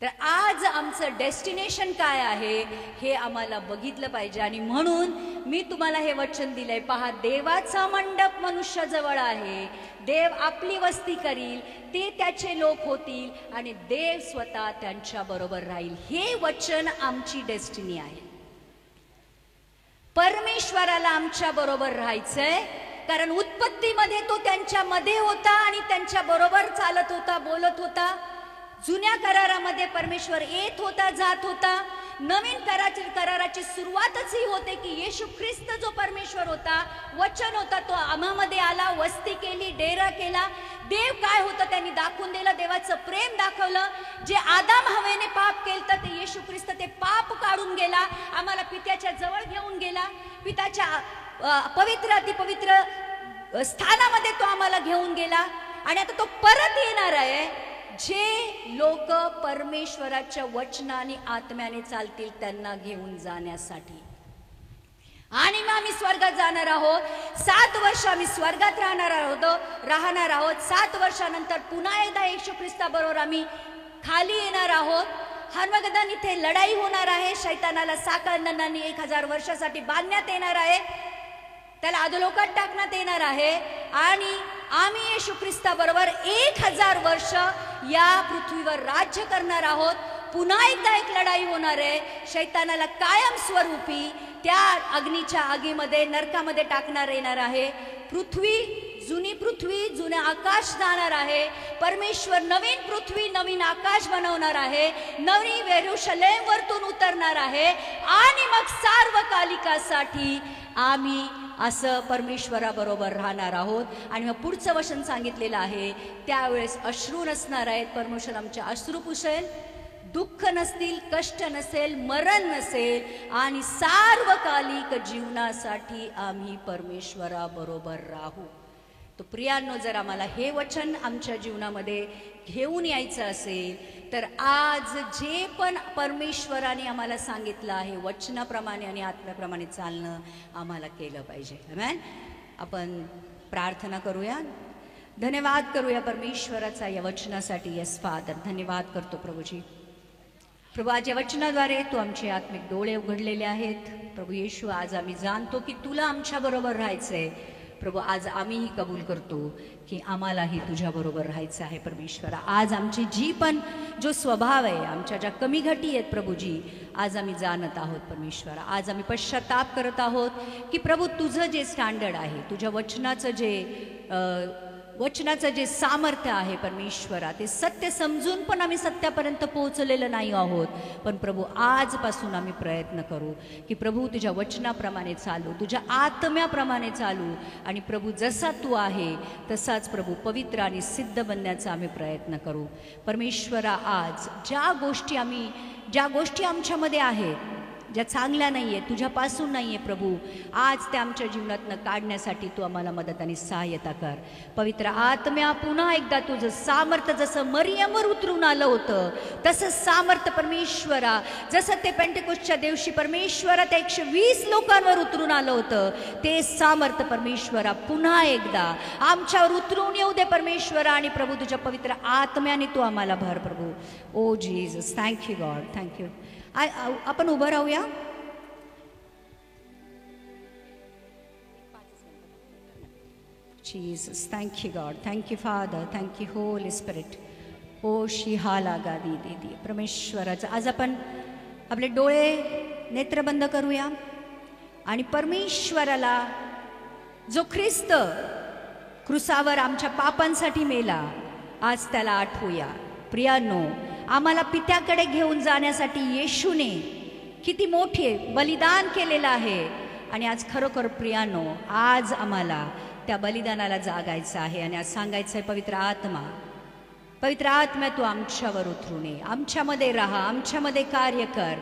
तर आज आमचं डेस्टिनेशन काय आहे हे आम्हाला बघितलं पाहिजे. आणि म्हणून मी तुम्हाला हे वचन दिलंय, पहा, देवाचा मंडप मनुष्याजवळ आहे, देव आपली वस्ती करील, ते त्याचे लोक होतील आणि देव स्वतः त्यांच्या बरोबर राहील. हे वचन आमची डेस्टिनी आहे. परमेश्वराला आमच्या बरोबर राहायचंय, कारण उत्पत्तीमध्ये तो त्यांच्या मध्ये होता आणि त्यांच्या बरोबर चालत होता, बोलत होता. जुन्या करारामध्ये परमेश्वर येत होता, जात होता. नवीन कराराची सुरुवातच ही होते की येशू ख्रिस्त जो परमेश्वर होता, वचन होता, तो आम्हामध्ये आला, वस्ती केली, डेरा केला. देव काय होतं त्यांनी दाखवून दिलं, देवाचं प्रेम दाखवलं. जे आदाम हवेने पाप केलं तर ते येशू ख्रिस्त ते पाप काढून गेला, आम्हाला पित्याच्या जवळ घेऊन गेला, पित्याच्या पवित्र अतिपवित्र स्थानामध्ये तो आम्हाला घेऊन गेला. आणि आता तो परत येणार आहे. जे लोक परमेश्वराच्या वचनाने आत्म्याने चालतील त्यांना घेऊन जाण्यासाठी. आणि मग आम्ही स्वर्गात जाणार आहोत. 7 वर्ष आम्ही स्वर्गात राहणार आहोत. 7 वर्षानंतर पुन्हा एकदा येशू ख्रिस्ताबरोबर आम्ही खाली येणार आहोत. हर्मगदान इथे लढाई होणार आहे. शैतानाला साकारणांनी 1000 वर्षासाठी बांधण्यात येणार आहे, त्याला अधोलोकात टाकण्यात येणार आहे आणि आम्ही येशू ख्रिस्ताबरोबर 1000 वर्ष या पृथ्वीवर राज्य करणार आहोत. पुन्हा एकदा एक लढाई होणार आहे. शैतानाला कायम स्वरूपी त्या अग्नीच्या आगीमध्ये नरकामध्ये टाकणार येणार आहे. जुनी पृथ्वी जुने आकाश जाणार आहे. परमेश्वर नवीन पृथ्वी नवीन आकाश बनवणार आहे. नवीन येरुशलेम वरतून उतरणार आहे आणि मग सार्वकालिकासाठी आम्ही असं परमेश्वराबरोबर राहणार आहोत. आणि मग पुढचं वचन सांगितलेलं आहे, त्यावेळेस अश्रू नसणार आहेत. परमेश्वर आमचे अश्रू पुसेल, दुःख नसतील, कष्ट नसेल, मरण नसेल आणि सार्वकालिक जीवनासाठी आम्ही परमेश्वराबरोबर राहू. तो प्रियांनो, जर आम्हाला हे वचन आमच्या जीवनामध्ये घेऊन यायचं असेल तर आज जे पण परमेश्वराने आम्हाला सांगितलं आहे वचनाप्रमाणे आणि आत्म्याप्रमाणे चालणं आम्हाला केलं पाहिजे. आमेन. आपण प्रार्थना करूया, धन्यवाद करूया परमेश्वराचा या वचनासाठी. यस फादर, धन्यवाद करतो प्रभूजी. प्रभू, आज या वचनाद्वारे तू आमचे आत्मिक डोळे उघडलेले आहेत. प्रभू येशू, आज आम्ही जाणतो की तुला आमच्याबरोबर राहायचंय. प्रभू, आज आम्हीही कबूल करतो की आम्हालाही तुझ्याबरोबर राहायचं आहे. परमेश्वरा, आज आमची जी पण जो स्वभाव आहे, आमच्या ज्या कमी घटी आहेत प्रभूजी, आज आम्ही जाणत आहोत. परमेश्वरा, आज आम्ही पश्चाताप करत आहोत की प्रभू तुझं जे स्टँडर्ड आहे, तुझ्या वचनाचं जे सामर्थ्य आहे परमेश्वरा, ते सत्य समजून पण आम्ही सत्यापर्यंत पोहोचलेलं नाही आहोत. पण प्रभू, आजपासून आम्ही प्रयत्न करू की प्रभू तुझ्या वचनाप्रमाणे चालू, तुझ्या आत्म्याप्रमाणे चालू आणि प्रभू जसा तू आहे तसाच प्रभू पवित्र आणि सिद्ध बनण्याचा आम्ही प्रयत्न करू. परमेश्वरा, आज ज्या गोष्टी आमच्यामध्ये आहेत, ज्या चांगल्या नाही आहेत, तुझ्यापासून नाही आहे प्रभू, आज त्या आमच्या जीवनातनं काढण्यासाठी तू आम्हाला मदत आणि सहाय्यता कर. पवित्र आत्म्या, पुन्हा एकदा तुझं सामर्थ्य जसं मरियमवर उतरून आलं होतं तसं सामर्थ्य परमेश्वरा, जसं ते पेंटेकोस्टच्या दिवशी परमेश्वरा त्या 120 लोकांवर उतरून आलं होतं, ते सामर्थ्य परमेश्वरा पुन्हा एकदा आमच्यावर उतरून येऊ दे परमेश्वरा. आणि प्रभू तुझ्या पवित्र आत्म्याने तू आम्हाला भर प्रभू. ओ जीसस, थँक्यू गॉड, थँक्यू. आपण उभं राहूया. Jesus, thank you God, thank you Father, thank you Holy Spirit. ओ शिहाला गादी दीदी परमेश्वराचं, आज आपण आपले डोळे नेत्रबंद करूया आणि परमेश्वराला, जो ख्रिस्त क्रुसावर आमच्या पापांसाठी मेला, आज त्याला आठवूया. प्रियांनो, आम्हाला पित्याकडे घेऊन जाण्यासाठी येशूने किती मोठे बलिदान केलेलं आहे. आणि आज खरोखर प्रियांनो, आज आम्हाला त्या बलिदानाला जागायचं आहे आणि आज सांगायचं आहे, पवित्र आत्मा तू आमच्यावर उतरून ये, आमच्यामध्ये राहा, आमच्यामध्ये कार्य कर.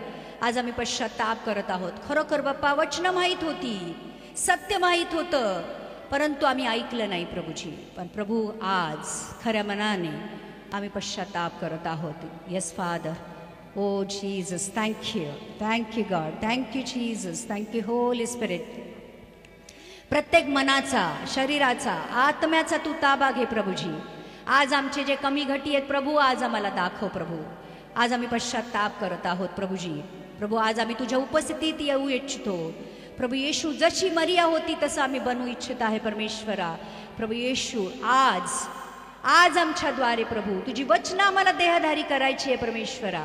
आज आम्ही पश्चाताप करत आहोत. खरोखर बाप्पा, वचन माहीत होती, सत्य माहीत होतं, परंतु आम्ही ऐकलं नाही प्रभूजी. पण प्रभू, आज खऱ्या मनाने आम्ही पश्चाताप करत आहोत. Yes father. Oh Jesus, thank you God, thank you Jesus, thank you holy spirit. प्रत्येक मनाचा, शरीराचा, आत्म्याचा तू ताबा घे प्रभूजी. आज आमचे जे कमी घटी आहेत प्रभू, आज आम्हाला दाखव प्रभू. आज आम्ही पश्चाताप करत आहोत प्रभूजी. प्रभू, आज आम्ही तुझ्या उपस्थितीत येऊ इच्छितो प्रभू येशू. जशी मरिया होती तसं आम्ही बनवू इच्छित आहे परमेश्वरा. प्रभू येशू, आज आमच्याद्वारे प्रभू तुझी वचनं आम्हाला देहधारी करायची आहे परमेश्वरा.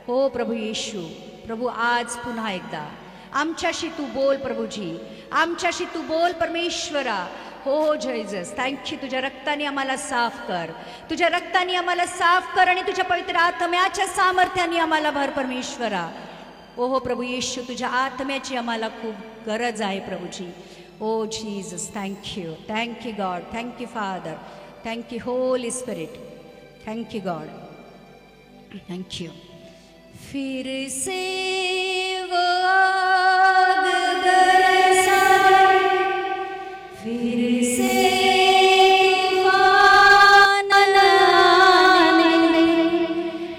हो प्रभू येशू, प्रभू आज पुन्हा एकदा आमच्याशी तू बोल प्रभूजी, आमच्याशी तू बोल परमेश्वरा. हो जीसस, थँक्यू. तुझ्या रक्ताने आम्हाला साफ कर, तुझ्या रक्ताने आम्हाला साफ कर आणि तुझ्या पवित्र आत्म्याच्या सामर्थ्याने आम्हाला भर परमेश्वरा. हो प्रभू येशू, तुझ्या आत्म्याची आम्हाला खूप गरज आहे प्रभूजी. Oh Jesus, thank you God, thank you father, thank you holy spirit, thank you God, thank you. फिर से वो आग बरसाए, फिर से तूफान आने,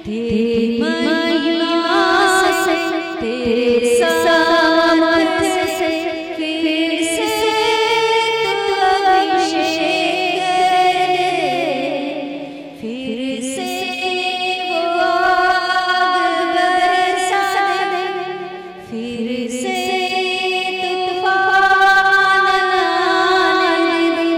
तेरी महिमा से, तेरे सामर्थ्य से, फिर से तू अभिषेक करे, फिर से वो आग से तूफान आने दे,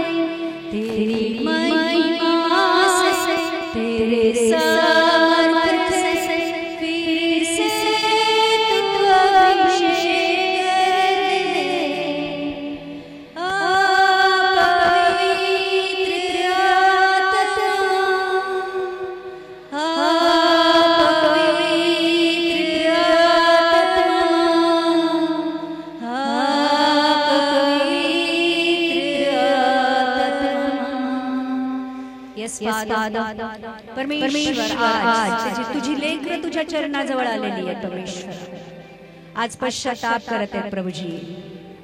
तेरी महिमा से, तेरे सामर्थ से फिर से तू अभिषेक कर दे। परमेश्वर आज तुझी लेकरं तुझ्या चरणाजवळ आलेली आहेत परमेश्वर, आज पश्चाताप करत आहेत प्रभूजी।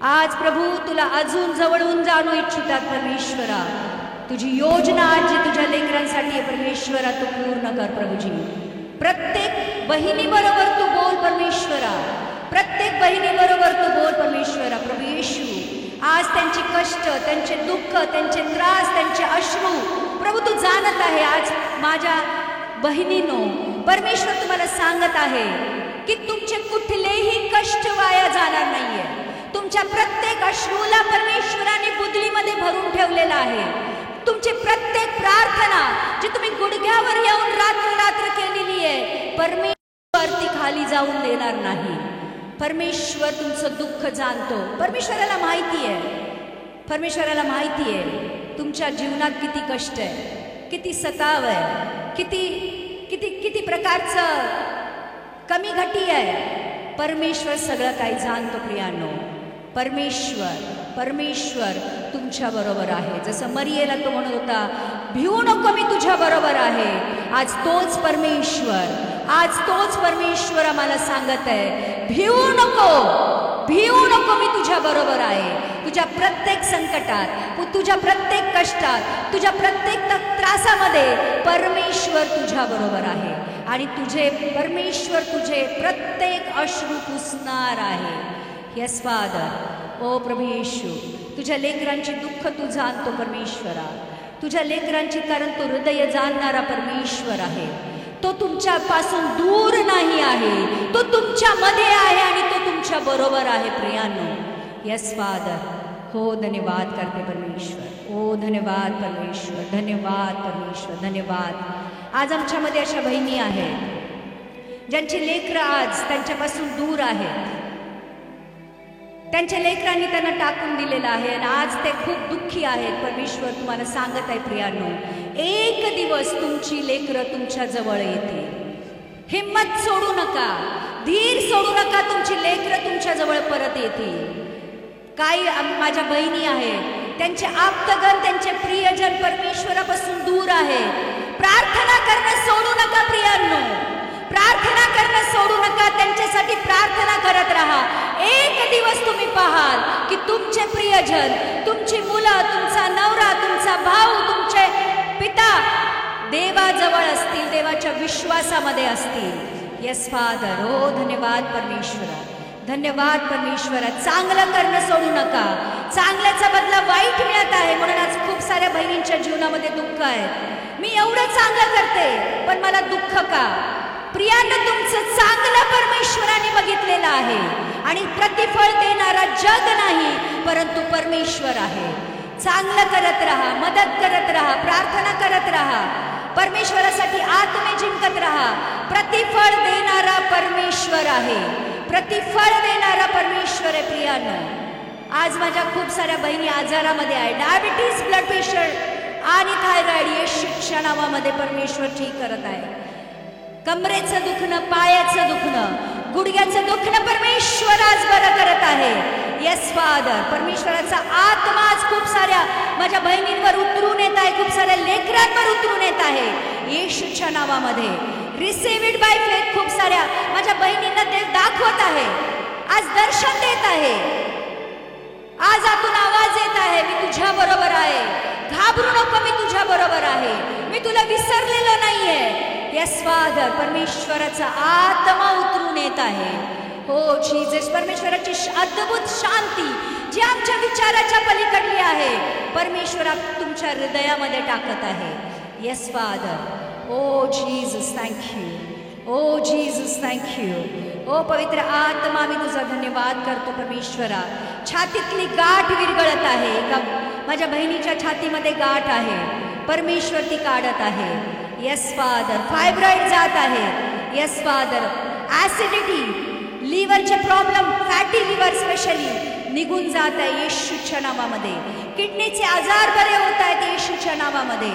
आज प्रभू तुला अजून जवळून जाणू इच्छितात परमेश्वरा। तुझी योजना आज जी तुझ्या लेकरांसाठी आहे परमेश्वरा तू पूर्ण कर प्रभूजी। प्रत्येक बहिणी बरोबर तू बोल परमेश्वरा, प्रत्येक बहिणी बरोबर तू बोल परमेश्वरा। प्रभू येशू आज त्यांची कष्ट, त्यांचे दुःख, त्यांचे त्रास, त्यांचे अश्रू प्रभू तू जाणत आहे। आज माझ्या बहिणीनो परमेश्वर तुम्हाला सांगत आहे की तुमचे कुठलेही कष्ट वाया जाणार नाहीये। तुमच्या प्रत्येक अश्रूला परमेश्वराने बुदलीमध्ये भरून ठेवलेला आहे। तुमची प्रत्येक प्रार्थना जी तुम्ही गुडघ्यावर येऊन रात्र केलेली आहे परमेश्वर ती खाली जाऊन देणार नाही। परमेश्वर तुमचं दुःख जाणतो। परमेश्वराला माहिती आहे, परमेश्वराला माहिती आहे तुमच्या जीवनात किती कष्ट आहे, किती सताव आहे, किती किती किती प्रकारचं कमी घटी आहे। परमेश्वर सगळं काही जाणतो प्रियानो। परमेश्वर तुमच्या बरोबर आहे। जसं मरियेला तो म्हणत होता भिवू नको मी तुझ्या बरोबर आहे। आज तोच परमेश्वर आम्हाला सांगत आहे भिवू नको मी तुझ्या बरोबर आहे। तुझ्या प्रत्येक संकटात, तुझ्या प्रत्येक कष्टात, तुझ्या प्रत्येक त्रासामध्ये परमेश्वर तुझ्या बरोबर आहे आणि परमेश्वर तुझे प्रत्येक अश्रू पुसणार आहे। यस फादर, ओ प्रभू येशू तुझ्या लेकरांची दुःख तू जाणतो परमेश्वरा। तुझ्या लेकरांची कारण तो हृदय जाणणारा परमेश्वर आहे। तो तुमच्यापासून दूर नाही आहे, तो तुमच्या मध्ये आहे आणि तो तुमच्या बरोबर आहे प्रियानो। यस फादर, हो धन्यवाद करते परमेश्वर। ओ धन्यवाद परमेश्वर, धन्यवाद परमेश्वर, धन्यवाद। आज आमच्यामध्ये अशा बहिणी आहेत ज्यांची लेकरं आज त्यांच्यापासून दूर आहेत। त्यांच्या लेकरांनी त्यांना टाकून दिलेलं आहे आणि आज ते खूप दुःखी आहेत। परमेश्वर तुम्हाला सांगत आहे प्रियानो एक दिवस तुमची लेकरं तुमच्या जवळ येतील। हिम्मत सोडू नका, धीर सोडू नका, तुमची लेकरं तुमच्या जवळ परत येतील। काही माझ्या बहिणी आहेत त्यांचे आप्तगण, त्यांचे प्रियजन परमेश्वरापासून दूर आहेत। प्रार्थना करणं सोडू नका प्रियांनो, प्रार्थना करणं सोडू नका, त्यांच्यासाठी प्रार्थना करत राहा। एक दिवस तुम्ही पाहाल की तुमचे प्रियजन, तुमची मुलं, तुमचा नवरा, तुमचा भाऊ, तुमचे पिता देवाजवळ असतील, देवाच्या विश्वासामध्ये असतील। यस फादर, ओ धन्यवाद परमेश्वरा, धन्यवाद परमेश्वरा। चांगलं करणं सोडू नका, चांगल्याचा बदला वाईट मिळत आहे म्हणून आज खूप साऱ्या बहिणींच्या जीवनामध्ये दुःख आहे। मी एवढं चांगलं करते पण मला दुःख का? प्रियानं तुमचं चांगलं परमेश्वराने बघितलेलं आहे आणि प्रतिफळ देणारा जग नाही परंतु परमेश्वर आहे। चांगलं करत राहा, मदत करत राहा, प्रार्थना करत राहा, परमेश्वरासाठी आत्मे जिंकत राहा। प्रतिफळ देणारा परमेश्वर आहे, प्रतिफळ देणारा परमेश्वर आहे प्रियानं। आज माझ्या खूप साऱ्या बहिणी आजारामध्ये आहे, डायबिटीज, ब्लड प्रेशर आणि थायरॉइड। येशूच्या नावामध्ये परमेश्वर ठीक करत आहे। कमरेचं दुखणं, पायाचं दुखणं, गुडघ्याचं दुखणं परमेश्वर आज बरं करत आहे। येस फादर, परमेश्वराचा आत्मा आज खूप साऱ्या माझ्या बहिणींवर उतरून येत आहे, खूप साऱ्या लेकरांवर उतरून येत आहे येशूच्या नावामध्ये। Receive it by faith. खूप साऱ्या माझ्या बहिणींना ते दाखवत आहे, आज दर्शन देत आहे, आज आतून आवाज येत आहे मी तुझ्या बरोबर आहे, घाबरू नको मी तुझ्या बरोबर आहे, मी तुला विसरलेलो नाहीये। यस फादर, परमेश्वराचा आत्मा उतरून येत आहे। हो जीसस, परमेश्वराची अद्भुत शांती जी आमच्या विचाराच्या पलीकडली आहे परमेश्वर तुमच्या हृदयामध्ये टाकत आहे। Yes father, oh Jesus thank you, oh Jesus thank you, oh पवित्र आत्मा, मी तुझा धन्यवाद करतो परमेश्वरा. छातीतली गाठ विरगळत आहे, माझ्या बहिणीच्या छातीमध्ये गाठ आहे परमेश्वर, ती काढत आहे. Yes father. फायब्रॉइड जात आहे. Yes father. ॲसिडिटी, लिव्हरचे प्रॉब्लेम, फॅटी लिव्हर स्पेशली निघून जात आहे येशूच्या नावामध्ये. किडनीचे आजार बरे होत आहेत येशूच्या नावामध्ये.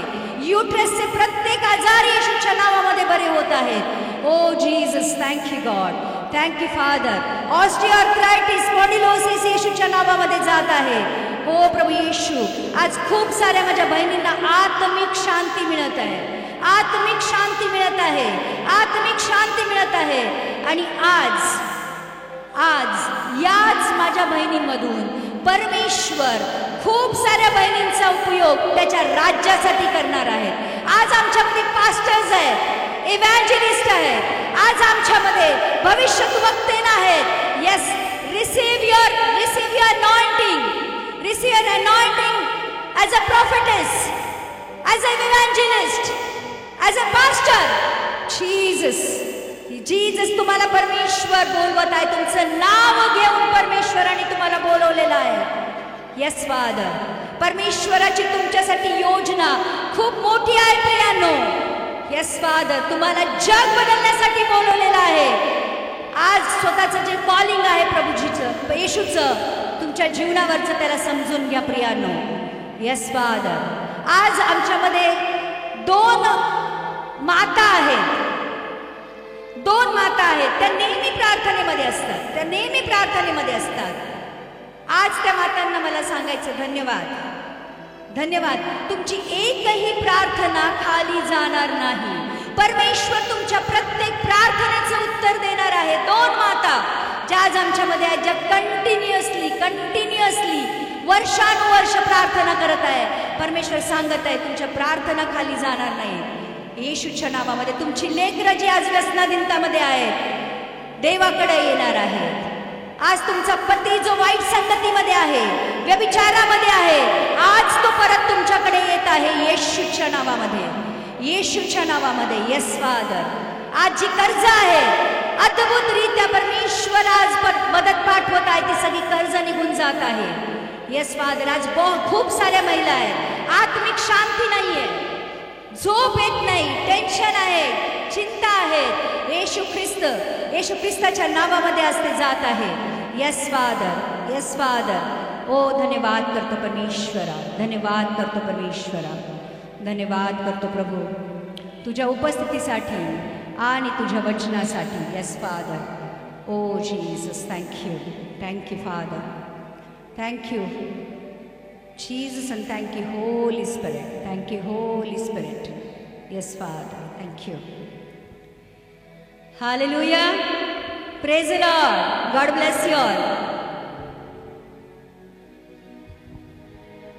युट्रसचे प्रत्येक आजार येशूच्या नावामध्ये बरे होत आहेत. Oh Jesus, thank you God, thank you father. Osteoarthritis, spondylosis येशूच्या नावामध्ये जात आहे. हो प्रभू येशू, आज खूप साऱ्या माझ्या बहिणींना आत्मिक शांती मिळत आहे, आत्मिक शांती मिळत आहे, आत्मिक शांती मिळत आहे. आणि आज याच माझ्या बहिणींमधून परमेश्वर खूप साऱ्या बहिणींचा उपयोग त्याच्या राज्यासाठी करणार आहे. आज आमच्यामध्ये पास्टर्स आहेत, इव्हँजलिस्ट आहेत, आज आमच्यामध्ये भविष्यवक्ते आहेत. Yes, receive your anointing, receive your anointing as a prophetess, as an evangelist, as a pastor. Jesus, तुम्हाला परमेश्वर बोलवत आहे. तुमचं नाव घेऊन परमेश्वराने तुम्हाला बोलवलेलं आहे. Yes father. परमेश्वराची तुमच्यासाठी योजना खूप मोठी आहे प्रियांनो. येस फादर, तुम्हाला जग बदलण्यासाठी बोलवलेलं आहे. आज स्वतःचं जे कॉलिंग आहे प्रभूजीचं, येशूचं, तुमच्या जीवनावरचं त्याला समजून घ्या प्रियांनो. Yes father. आज आमच्यामध्ये दोन माता आहेत, त्या नेहमी प्रार्थनेमध्ये असतात, त्या नेहमी प्रार्थनेमध्ये असतात. आज त्या मातांना मला सांगायचं धन्यवाद, धन्यवाद. तुमची एकही प्रार्थना खाली जाणार नाही. परमेश्वर तुमच्या प्रत्येक प्रार्थनेचं उत्तर देणार आहे. दोन माता ज्या आज आमच्यामध्ये आहेत, ज्या कंटिन्युअसली वर्षानुवर्ष प्रार्थना करत आहे. परमेश्वर सांगत आहे तुमच्या प्रार्थना खाली जाणार नाही. येशूच्या नावामध्ये तुमची लेकरं जी आज व्यसनाधीनतामध्ये आहेत देवाकडे येणार आहेत. आज तुमचा पती जो वाईट संगतीमध्ये आहे, व्यभिचारामध्ये आहे, आज तो परत तुमच्याकडे येत आहे येशूच्या नावामध्ये, येशूच्या नावामध्ये. Yes father. आज जी कर्ज आहे अद्भुतरित्या परमेश्वर आज मदत पाठवत आहे, ती सगळी कर्ज निघून जात आहे. Yes father. आज खूप साऱ्या महिला आहेत, आत्मिक शांती नाहीये, झोप येत नाही, टेन्शन आहे, चिंता आहे. येशू ख्रिस्ताच्या नावामध्ये आज ते जात आहे. Yes father, yes father. Oh धन्यवाद करतो परमेश्वरा, धन्यवाद करतो परमेश्वरा, धन्यवाद करतो प्रभू तुझ्या उपस्थितीसाठी आणि तुझ्या वचनासाठी. Yes father. Oh Jesus, thank you, thank you father, thank you Jesus, and thank you Holy Spirit, thank you Holy Spirit. Yes Father, thank you. Hallelujah. Praise the Lord. God bless you all.